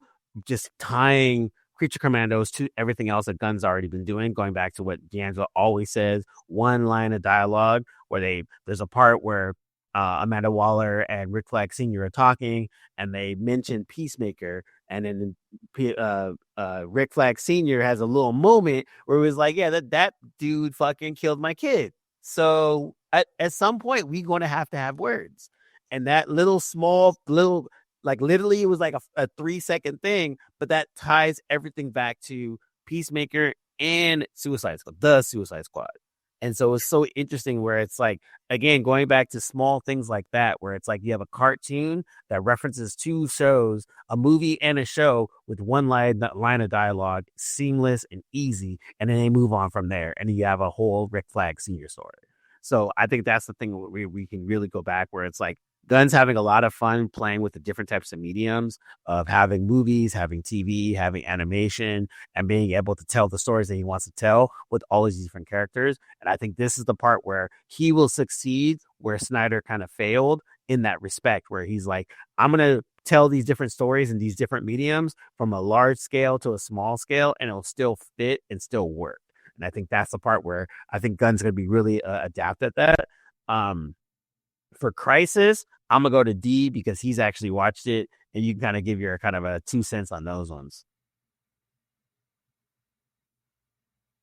S1: just tying Creature Commandos to everything else that Gunn's already been doing, going back to what D'Angelo always says, one line of dialogue where there's a part where Amanda Waller and Rick Flag Sr. are talking, and they mention Peacemaker, and then Rick Flag Sr. has a little moment where he was like, yeah, that dude fucking killed my kid. So at some point, we're going to have words. And that little, like literally it was like a 3-second thing, but that ties everything back to Peacemaker and the Suicide Squad. And so it's so interesting where it's like, again, going back to small things like that, where it's like you have a cartoon that references two shows, a movie and a show with one line of dialogue, seamless and easy, and then they move on from there, and you have a whole Rick Flag Senior story. So I think that's the thing where we can really go back, where it's like Gunn's having a lot of fun playing with the different types of mediums of having movies, having TV, having animation, and being able to tell the stories that he wants to tell with all these different characters. And I think this is the part where he will succeed, where Snyder kind of failed in that respect, where he's like, I'm going to tell these different stories in these different mediums from a large scale to a small scale, and it'll still fit and still work. And I think that's the part where I think Gunn's going to be really adept at that. For Crisis, I'm going to go to D because he's actually watched it, and you can kind of give your kind of a 2 cents on those ones.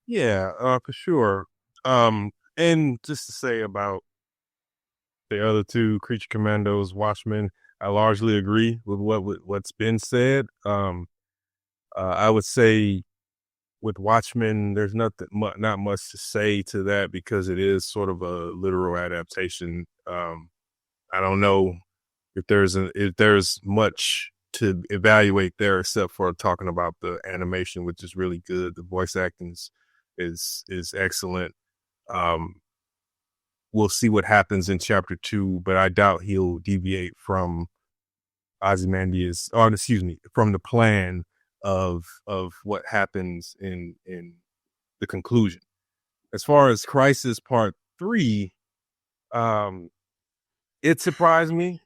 S3: Yeah, for sure. And just to say about the other two, Creature Commandos, Watchmen, I largely agree with what's been said. I would say with Watchmen, there's not much to say to that because it is sort of a literal adaptation. I don't know if there's much to evaluate there except for talking about the animation, which is really good. The voice acting is excellent. We'll see what happens in chapter 2, but I doubt he'll deviate from Ozymandias, from the plan of what happens in the conclusion. As far as Crisis Part 3, it surprised me.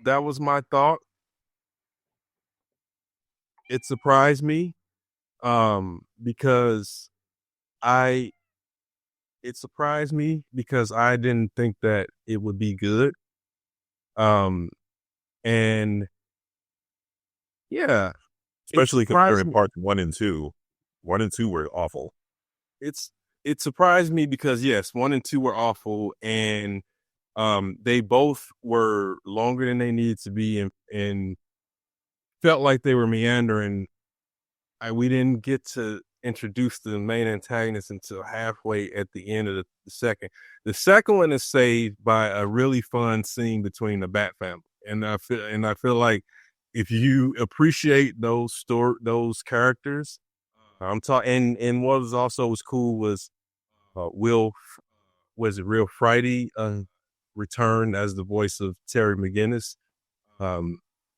S3: That was my thought. It surprised me because I didn't think that it would be good. And yeah,
S4: especially comparing parts 1 and 2. 1 and 2 were awful.
S3: It surprised me because yes, 1 and 2 were awful, and they both were longer than they needed to be, and felt like they were meandering. We didn't get to introduce the main antagonist until halfway at the end of the second. The second one is saved by a really fun scene between the Bat family, and I feel like if you appreciate those characters, I'm talking. And what was cool was Real Friday returned as the voice of Terry McGinnis,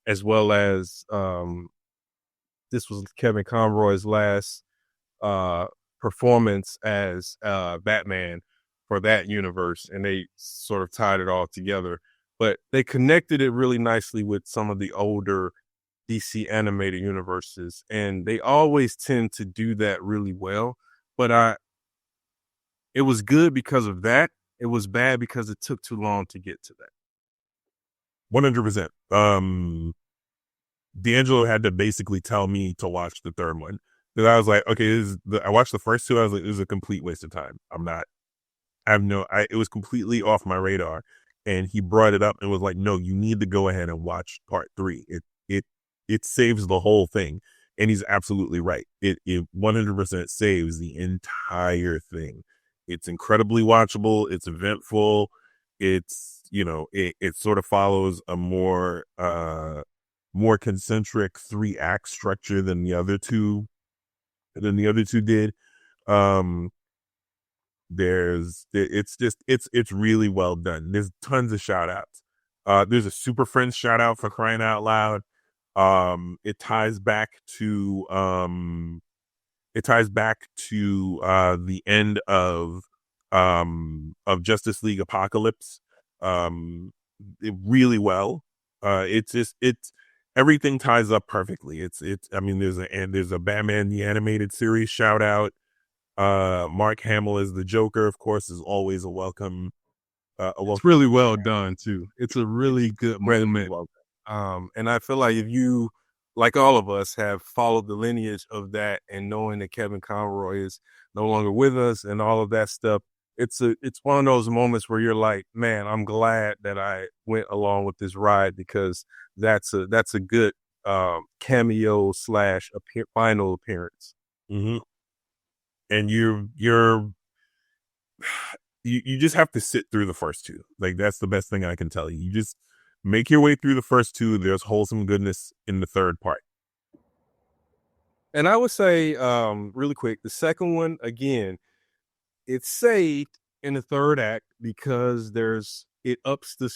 S3: as well as this was Kevin Conroy's last performance as Batman for that universe, and they sort of tied it all together. But they connected it really nicely with some of the older DC animated universes, and they always tend to do that really well. But it was good because of that. It was bad because it took too long to get to that.
S4: 100%. D'Angelo had to basically tell me to watch the third one. Because I was like, okay, I watched the first two. I was like, this is a complete waste of time. It was completely off my radar. And he brought it up and was like, no, you need to go ahead and watch part 3. It saves the whole thing. And he's absolutely right. It 100% saves the entire thing. It's incredibly watchable. It's eventful. It's, it sort of follows a more concentric 3-act structure than the other two did. It's really well done. There's tons of shout outs. There's a Super Friends shout out for crying out loud. It ties back to the end of Justice League Apocalypse really well. Everything ties up perfectly. There's a Batman the Animated Series shout out. Mark Hamill as the Joker, of course, is always a welcome.
S3: It's really well done too. It's a really good moment. And I feel like if you, like all of us, have followed the lineage of that and knowing that Kevin Conroy is no longer with us and all of that stuff, it's one of those moments where you're like, man, I'm glad that I went along with this ride, because that's a good cameo / final appearance.
S4: Mm-hmm. And you're you just have to sit through the first two. Like, that's the best thing I can tell you. You just make your way through the first two. There's wholesome goodness in the third part.
S3: And I would say, really quick, the second one, again, it's saved in the third act because it ups the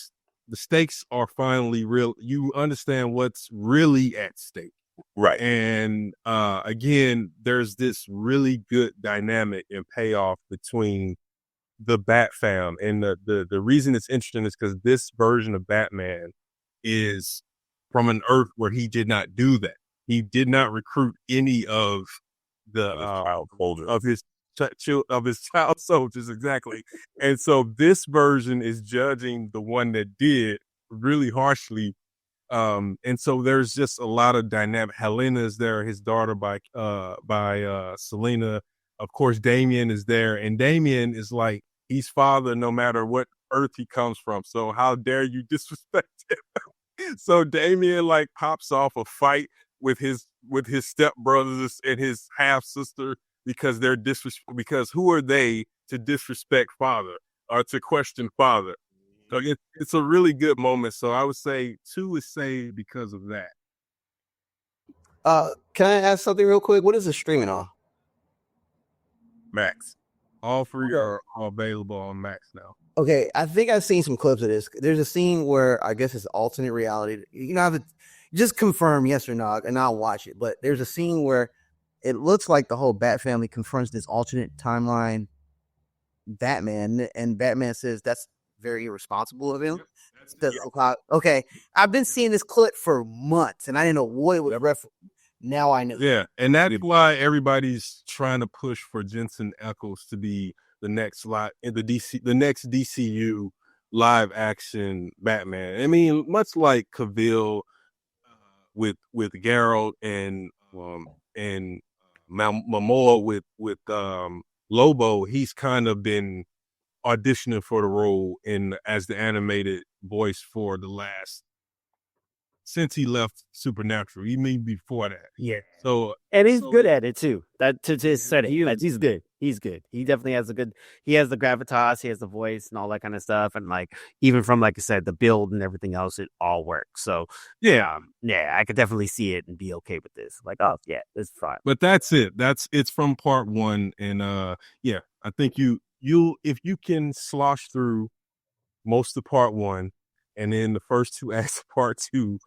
S3: stakes are finally real. You understand what's really at stake.
S4: Right.
S3: And again, there's this really good dynamic and payoff between the Bat fam. And the reason it's interesting is because this version of Batman is from an Earth where he did not do that. He did not recruit any of the of his child soldiers, exactly. And so this version is judging the one that did really harshly. And so there's just a lot of dynamic. Helena is there, his daughter by Selena. Of course, Damien is there, and Damien is like, he's father no matter what Earth he comes from. So how dare you disrespect him? So Damien like pops off a fight with his stepbrothers and his half sister because because who are they to disrespect father or to question father? So it's a really good moment. So I would say 2 is saved because of that.
S2: Can I ask something real quick? What is it streaming on?
S3: Max. All 3 are available on Max now.
S2: Okay, I think I've seen some clips of this. There's a scene where I guess it's alternate reality. You know, I have to just confirm yes or no, and I'll watch it. But there's a scene where it looks like the whole Bat family confronts this alternate timeline Batman, and Batman says that's very irresponsible of him. Okay, I've been seeing this clip for months, and I didn't know what it was referencing. Now I know.
S3: Yeah, and that's why everybody's trying to push for Jensen Ackles to be the next next DCU live action Batman. I mean, much like Cavill with Geralt and Momoa with Lobo, he's kind of been auditioning for the role as the animated voice for the last since he left Supernatural. You mean before that?
S1: Yeah.
S3: So
S1: and he's good at it too. That to just said it. He's good. He's good. He definitely has he has the gravitas, he has the voice and all that kind of stuff. And like even from like I said, the build and everything else, it all works. So yeah, I could definitely see it and be okay with this. Like, oh yeah, it's fine.
S3: But that's it. It's from part 1. And yeah, I think you'll if you can slosh through most of part 1 and then the first 2 acts of part 2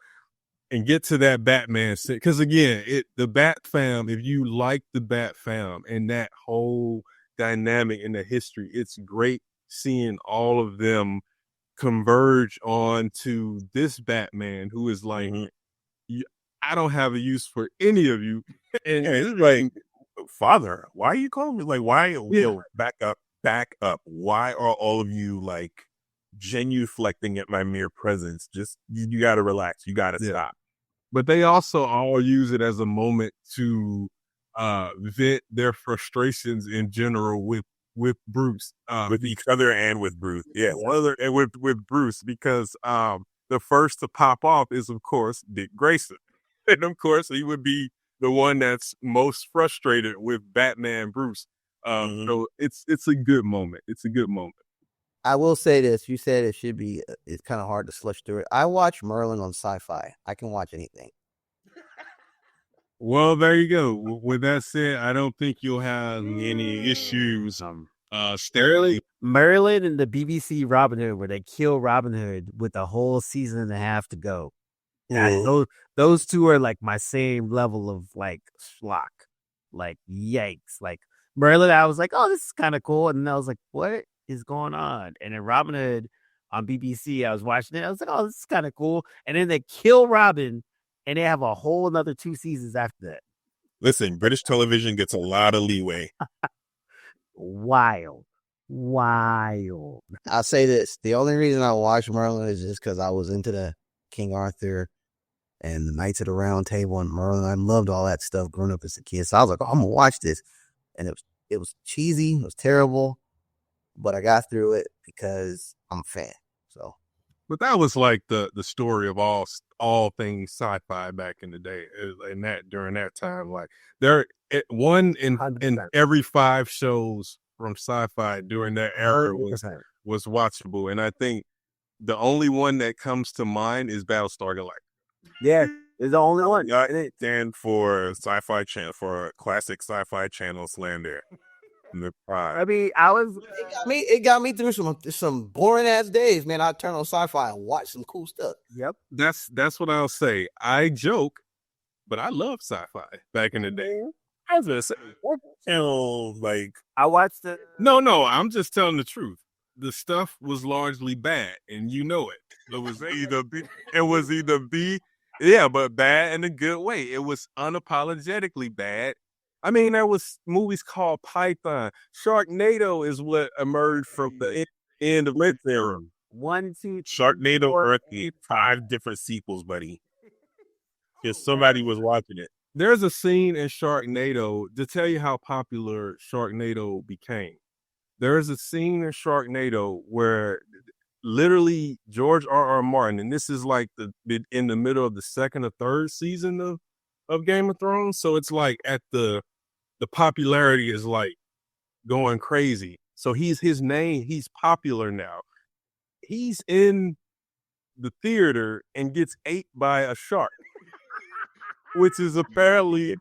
S3: and get to that Batman, because again, the Bat fam, if you like the Bat fam and that whole dynamic in the history, it's great seeing all of them converge on to this Batman who is like, I don't have a use for any of you.
S4: And it's like, father, why are you calling me? Like, why? Back up. Why are all of you like genuflecting at my mere presence? Just you got to relax. You got to stop.
S3: But they also all use it as a moment to vent their frustrations in general with Bruce,
S4: with each other and with Bruce. Yeah, and with Bruce, because the first to pop off is of course Dick Grayson, and of course he would be the one that's most frustrated with Batman Bruce. So it's a good moment. It's a good moment.
S2: I will say this. You said it should be, it's kind of hard to slush through it. I watch Merlin on Sci-Fi. I can watch anything.
S3: Well, there you go. With that said, I don't think you'll have any issues.
S1: Merlin and the BBC Robin Hood, where they kill Robin Hood with a whole season and a half to go. Those 2 are like my same level of like schlock. Like, yikes. Like, Merlin, I was like, oh, this is kind of cool. And then I was like, what is going on? And then Robin Hood on BBC, I was watching it. I was like, oh, this is kind of cool. And then they kill Robin, and they have a whole another 2 seasons after that.
S4: Listen, British television gets a lot of leeway.
S1: Wild.
S2: I'll say this. The only reason I watched Merlin is just because I was into the King Arthur and the Knights of the Round Table and Merlin. I loved all that stuff growing up as a kid. So I was like, oh, I'm going to watch this. And it was cheesy. It was terrible. But I got through it because I'm a fan. So,
S3: but that was like the story of all things sci-fi back in the day, and during that time, like one in every 5 shows from sci-fi during that era was watchable. And I think the only one that comes to mind is Battlestar Galactica.
S1: Yeah, it's the only one.
S4: Yeah, it stand for sci-fi channel, for classic sci-fi channel slander.
S1: I mean, I was.
S2: It got me through some boring ass days, man. I turn on sci-fi and watch some cool stuff.
S1: Yep.
S3: That's what I'll say. I joke, but I love sci-fi back in the day.
S4: I was gonna say, what channel, like,
S1: I watched the.
S3: No, I'm just telling the truth. The stuff was largely bad, and you know it.
S4: it was either B, yeah, but bad in a good way. It was unapologetically bad. I mean, there was movies called Python. Sharknado is what emerged from the end of Red Era.
S1: 1, 2, 3,
S4: Sharknado
S1: 4,
S4: earthed 5 different sequels, buddy. Because somebody was watching it.
S3: There's a scene in Sharknado to tell you how popular Sharknado became. There is a scene in Sharknado where literally George R.R. Martin, and this is like in the middle of the second or third season of Game of Thrones, so it's like at the popularity is like going crazy. So he's popular now. He's in the theater and gets ate by a shark, which is apparently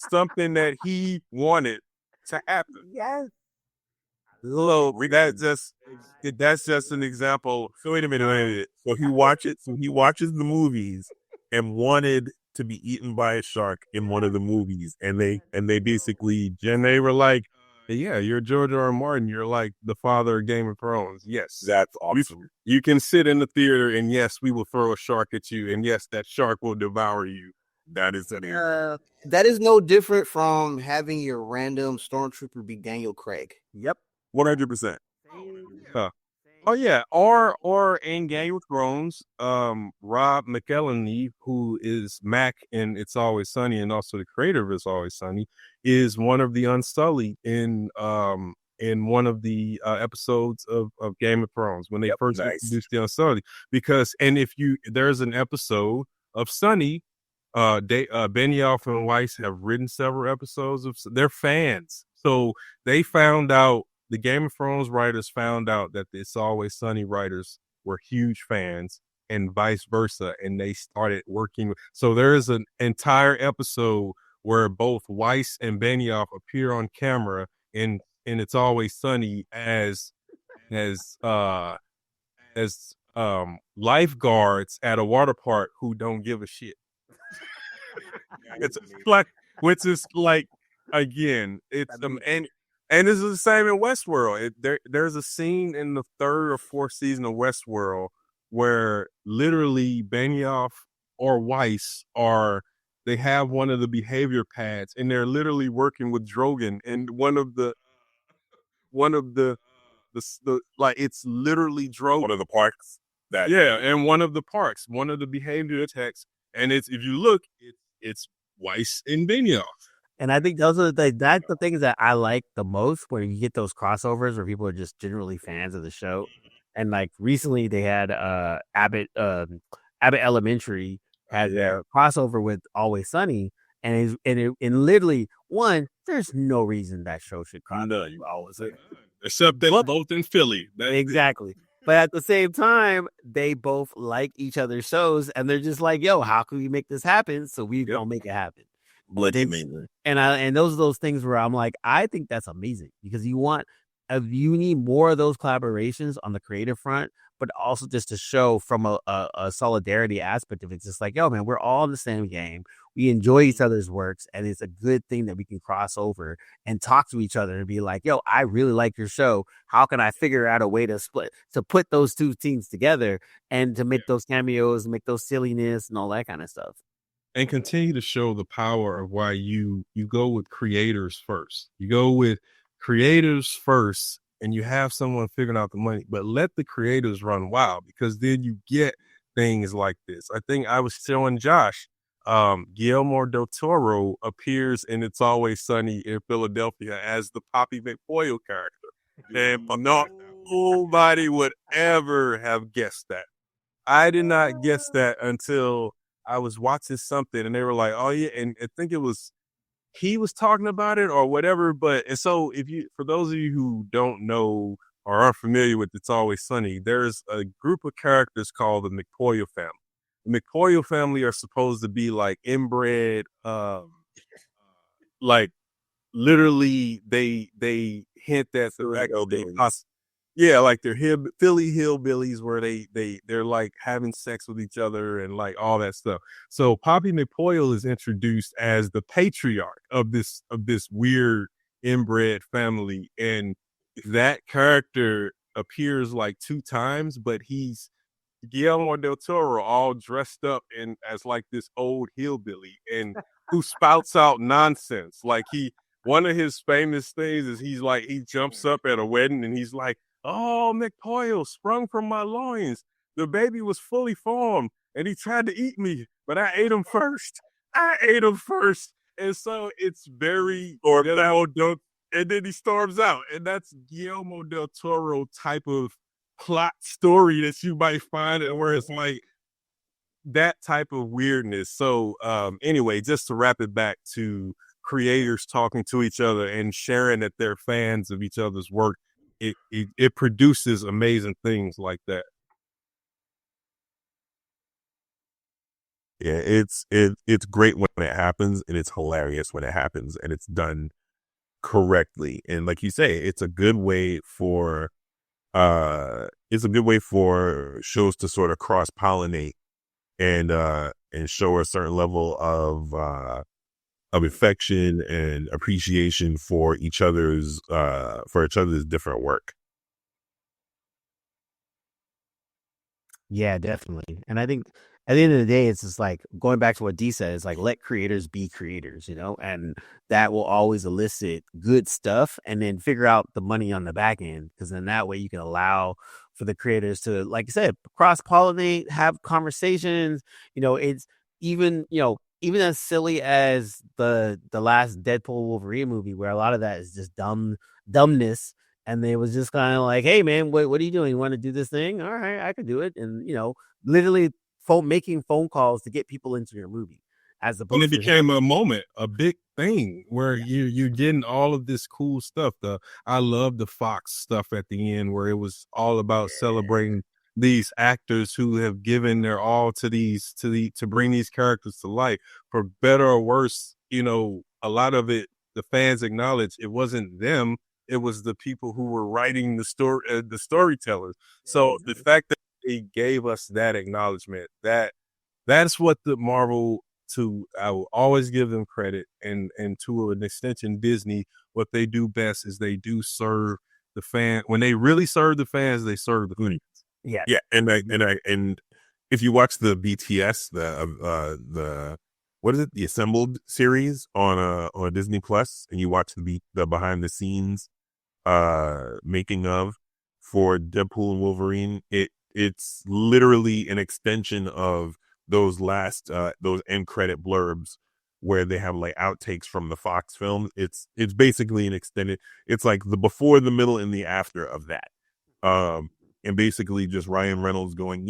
S3: something that he wanted to happen.
S1: Yes.
S4: So that's just an example. So wait a minute. So he watches the movies and wanted to be eaten by a shark in one of the movies, and they basically,
S3: and they were like, "Yeah, you're George R. R. Martin. You're like the father of Game of Thrones. Yes,
S4: that's awesome.
S3: You can sit in the theater, and yes, we will throw a shark at you, and yes, that shark will devour you."
S4: That is
S2: that is no different from having your random stormtrooper be Daniel Craig.
S1: Yep.
S4: 100%.
S3: Oh yeah, or in Game of Thrones, Rob McElhenney, who is Mac in It's Always Sunny and also the creator of It's Always Sunny, is one of the Unsullied in one of the episodes of Game of Thrones when they first introduced the Unsullied. Because there's an episode of Sunny, Benioff and Weiss have written several episodes they're fans, so they found out. The Game of Thrones writers found out that the It's Always Sunny writers were huge fans and vice versa, and they started working. So there is an entire episode where both Weiss and Benioff appear on camera in It's Always Sunny as lifeguards at a water park who don't give a shit. It's like, which is like, again, it's and this is the same in Westworld. There's a scene in the 3rd or 4th season of Westworld where literally Benioff or Weiss they have one of the behavior pads and they're literally working with Drogon, and one of the like, it's literally Drogon.
S4: One of the parks.
S3: And one of the parks, one of the behavior texts, and if you look, it's Weiss and Benioff.
S1: And I think that's the things that I like the most, where you get those crossovers where people are just generally fans of the show. And like recently they had Abbott Elementary had their crossover with Always Sunny, and literally, one, there's no reason that show should cross Always Sunny.
S3: Except they're both in Philly.
S1: Exactly. But at the same time, they both like each other's shows, and they're just like, yo, how can we make this happen? So we don't make it happen. And those are those things where I'm like, I think that's amazing, because you need more of those collaborations on the creative front, but also just to show from a solidarity aspect of it. It's just like, yo, man, we're all in the same game. We enjoy each other's works, and it's a good thing that we can cross over and talk to each other and be like, yo, I really like your show. How can I figure out a way to put those two teams together and to make those cameos, make those silliness and all that kind of stuff.
S3: And continue to show the power of why you go with creators first. You go with creators first, and you have someone figuring out the money, but let the creators run wild, because then you get things like this. I think I was showing Josh, Guillermo del Toro appears in It's Always Sunny in Philadelphia as the Poppy McPoyle character. And nobody would ever have guessed that. I did not guess that until I was watching something and they were like, oh yeah. And I think it was he was talking about it or whatever. But and so for those of you who don't know or aren't familiar with It's Always Sunny, there's a group of characters called the McPoyle family. The McPoyle family are supposed to be like inbred, like literally they hint that yeah, like they're Philly hillbillies where they're like having sex with each other and like all that stuff. So Poppy McPoyle is introduced as the patriarch of this weird inbred family, and that character appears like 2 times, but he's Guillermo del Toro all dressed up in as like this old hillbilly and who spouts out nonsense. Like one of his famous things is he jumps up at a wedding and he's like, "Oh, McPoyle sprung from my loins. The baby was fully formed and he tried to eat me, but I ate him first. I ate him first." And so it's very and then he storms out. And that's Guillermo del Toro type of plot story that you might find it where it's like that type of weirdness. So anyway, just to wrap it back to creators talking to each other and sharing that they're fans of each other's work, it produces amazing things like that.
S4: Yeah, it's great when it happens, and it's hilarious when it happens, and it's done correctly. And like you say, it's a good way for shows to sort of cross pollinate and show a certain level of affection and appreciation for each other's different work.
S1: Yeah, definitely. And I think at the end of the day, it's just like going back to what Dee said, it's like let creators be creators, and that will always elicit good stuff and then figure out the money on the back end. Because then that way you can allow for the creators to, like you said, cross pollinate, have conversations. It's even as silly as the last Deadpool Wolverine movie, where a lot of that is just dumbness. And they was just kind of like, "Hey, man, what are you doing? You want to do this thing? All right, I could do it." And literally making phone calls to get people into your movie, as
S3: And
S1: opposed
S3: it
S1: to
S3: became a big thing where you're getting all of this cool stuff. I love the Fox stuff at the end where it was all about celebrating these actors who have given their all to to bring these characters to life, for better or worse. A lot of it, the fans acknowledge it wasn't them. It was the people who were writing the story, the storytellers. So the fact that they gave us that acknowledgement, that's what the Marvel, I will always give them credit, and to an extension Disney, what they do best is they do serve the fan. When they really serve the fans, they serve the fans.
S1: yeah.
S4: And if you watch the BTS, the what is it, the Assembled series on Disney Plus, and you watch the behind the scenes making of for Deadpool and Wolverine, it's literally an extension of those those end credit blurbs where they have like outtakes from the Fox films. It's basically an extended, it's like the before, the middle, and the after of that. And basically just Ryan Reynolds going,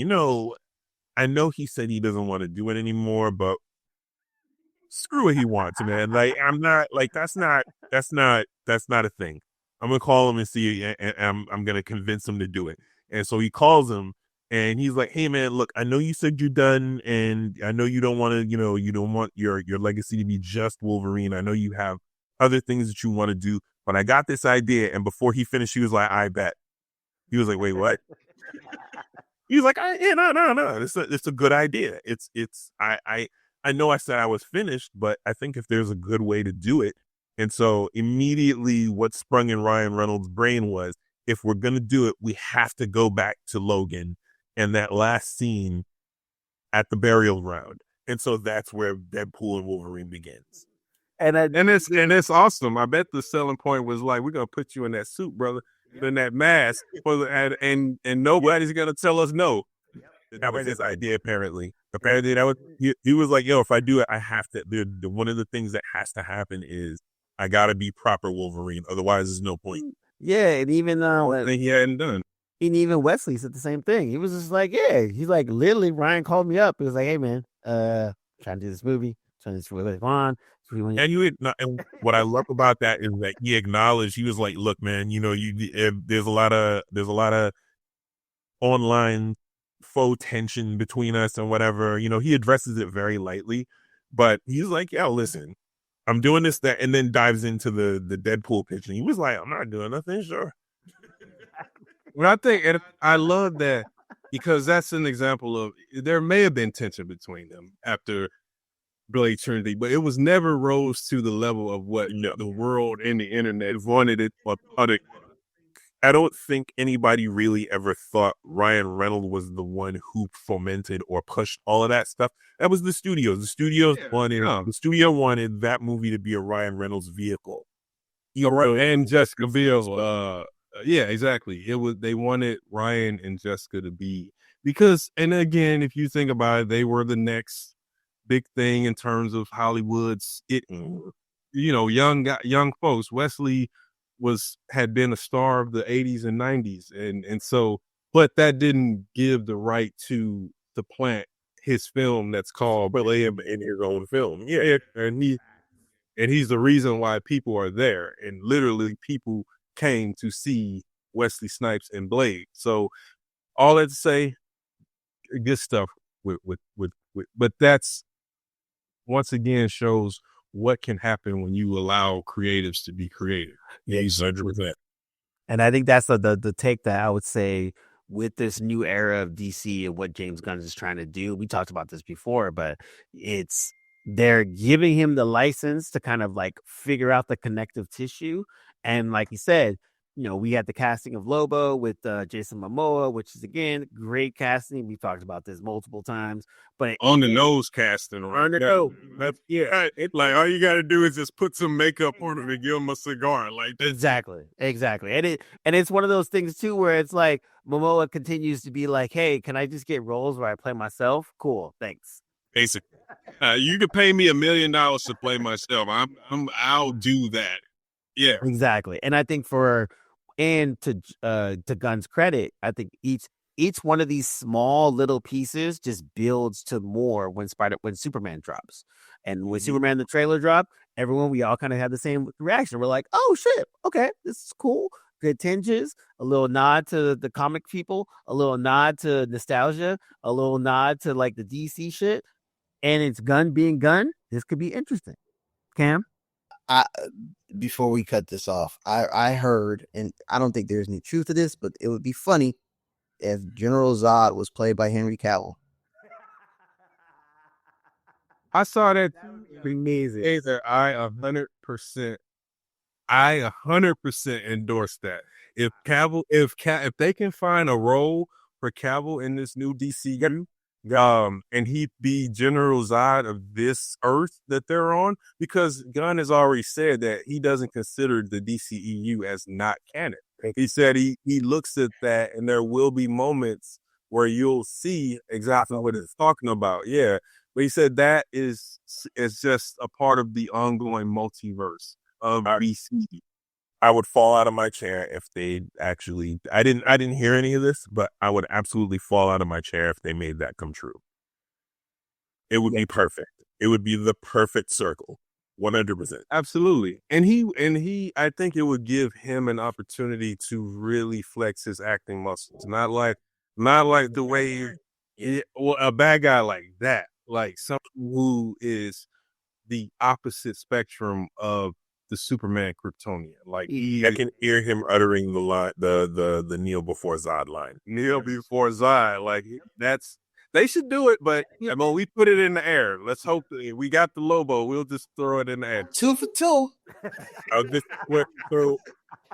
S4: I know he said he doesn't want to do it anymore, but screw what he wants, man. Like, I'm not like, that's not a thing. I'm gonna call him and see, and I'm gonna convince him to do it. And so he calls him, and he's like, "Hey, man, look, I know you said you're done, and I know you don't want to, you don't want your legacy to be just Wolverine. I know you have other things that you want to do, but I got this idea." And before he finished, he was like, "I bet." He was like, "Wait, what?" He was like, "Yeah, no. It's a good idea. I know I said I was finished, but I think if there's a good way to do it." And so immediately what sprung in Ryan Reynolds' brain was, if we're going to do it, we have to go back to Logan and that last scene at the burial ground. And so that's where Deadpool and Wolverine begins.
S3: And it's awesome. I bet the selling point was like, we're going to put you in that suit, brother, in that mask, and nobody's going to tell us no. That was his idea, apparently. Apparently, that was he was like, "Yo, if I do it, I have to." One of the things that has to happen is I got to be proper Wolverine, otherwise, there's no point.
S1: Yeah, and even
S3: he hadn't done.
S1: And even Wesley said the same thing. He was just like, "Yeah," he's like, literally, Ryan called me up. He was like, "Hey, man, trying to do this movie. So it's really on.
S4: And what I love about that is that he acknowledged, he was like, look, man, there's a lot of online faux tension between us and whatever. He addresses it very lightly, but he's like, yeah, listen, I'm doing this, that, and then dives into the Deadpool pitch. And he was like, I'm not doing nothing, sure.
S3: Well, I think, and I love that because that's an example of there may have been tension between them after Blade Trinity, but it was never rose to the level of what the world and the internet wanted it or thought it.
S4: I don't think anybody really ever thought Ryan Reynolds was the one who fomented or pushed all of that stuff. That was the studios. The studio wanted that movie to be a Ryan Reynolds vehicle.
S3: You're right. And Jessica Biel. Yeah, exactly. They wanted Ryan and Jessica to be, because, and again, if you think about it, they were the next big thing in terms of Hollywood's young folks. Wesley had been a star of the 80s and 90s, and so, but that didn't give the right to plant his film that's called
S4: Play him in his own film. Yeah,
S3: and he's the reason why people are there, and literally people came to see Wesley Snipes and Blade. So all that to say, good stuff with but that's once again shows what can happen when you allow creatives to be creative.
S4: Yeah, 100%.
S1: And I think that's the take that I would say with this new era of DC and what James Gunn is trying to do. We talked about this before, but they're giving him the license to kind of like figure out the connective tissue. And like you said, we had the casting of Lobo with Jason Momoa, which is, again, great casting. We've talked about this multiple times. But
S3: on the nose casting, right?
S4: It's like all you got to do is just put some makeup on him and give him a cigar. Like
S1: exactly. And it's one of those things, too, where it's like Momoa continues to be like, hey, can I just get roles where I play myself? Cool, thanks.
S3: Basically. You could pay me $1 million to play myself. I'll do that. Yeah,
S1: exactly. And I think to Gunn's credit, I think each one of these small little pieces just builds to more when Superman drops. And when Superman the trailer dropped, we all kind of had the same reaction. We're like, oh shit, okay, this is cool. Good tinges, a little nod to the comic people, a little nod to nostalgia, a little nod to like the DC shit. And it's Gunn being Gunn. This could be interesting. Cam?
S2: Before we cut this off, I heard, and I don't think there's any truth to this, but it would be funny if General Zod was played by Henry Cavill.
S3: I saw that.
S1: Amazing.
S3: I 100% endorse that. If Cavill, if they can find a role for Cavill in this new DCU, and he be General Zod of this Earth that they're on, because Gunn has already said that he doesn't consider the DCEU as not canon. He said he looks at that, and there will be moments where you'll see exactly what it's talking about. Yeah, but he said that is just a part of the ongoing multiverse of DC.
S4: I would fall out of my chair if they actually. I didn't hear any of this, but I would absolutely fall out of my chair if they made that come true. It would be perfect. It would be the perfect circle, 100%.
S3: Absolutely, and he. I think it would give him an opportunity to really flex his acting muscles. Not like the way a bad guy like that, like someone who is the opposite spectrum of the Superman Kryptonian. Like
S4: I can hear him uttering the line, the kneel before Zod line.
S3: Kneel before Zod. Like they should do it, but I mean, we put it in the air. Let's hope we got the Lobo. We'll just throw it in the air.
S2: 2 for 2.
S4: So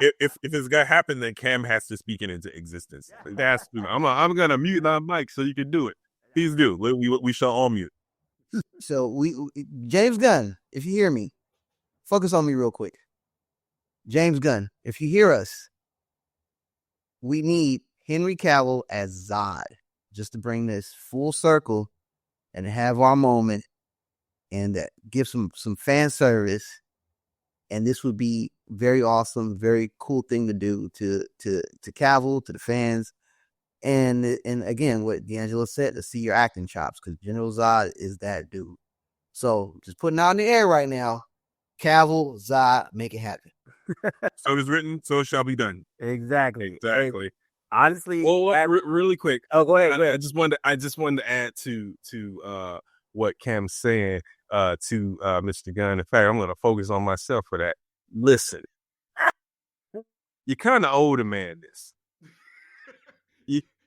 S4: if it's gonna happen, then Cam has to speak it into existence.
S3: I'm gonna mute my mic so you can do it.
S4: Please do. We shall all mute.
S2: So James Gunn, if you hear me, focus on me real quick. James Gunn, if you hear us, we need Henry Cavill as Zod, just to bring this full circle and have our moment and give some fan service. And this would be very awesome, very cool thing to do to Cavill, to the fans. And again, what D'Angelo said, to see your acting chops, because General Zod is that dude. So just putting out in the air right now. Cavill, Zod, make it happen.
S4: So it is written, so it shall be done.
S1: Exactly.
S4: Exactly.
S1: Honestly,
S3: Well, really quick.
S1: oh, go ahead.
S3: I just wanted to add to what Cam's saying to Mr. Gunn. In fact, I'm going to focus on myself for that. Listen, you kind of owe the man this.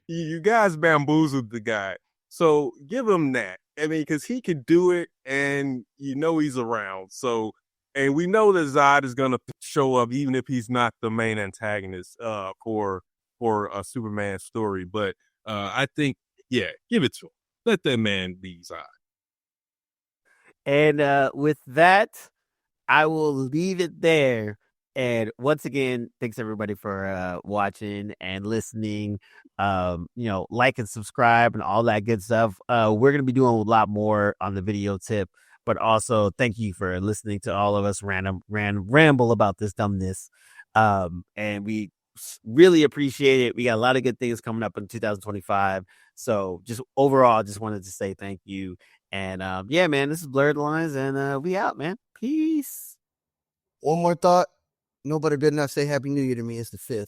S3: You guys bamboozled the guy, so give him that. I mean, because he could do it, and he's around. So, and we know that Zod is going to show up, even if he's not the main antagonist for a Superman story. But I think, yeah, give it to him. Let that man be Zod.
S1: And with that, I will leave it there. And once again, thanks everybody for watching and listening. Like and subscribe and all that good stuff. We're gonna be doing a lot more on the video tip, but also thank you for listening to all of us ramble about this dumbness. And we really appreciate it. We got a lot of good things coming up in 2025. So just overall, just wanted to say thank you. And yeah, man, this is Blerdlines, and we out, man. Peace.
S2: One more thought. Nobody better not say Happy New Year to me. It's the 5th.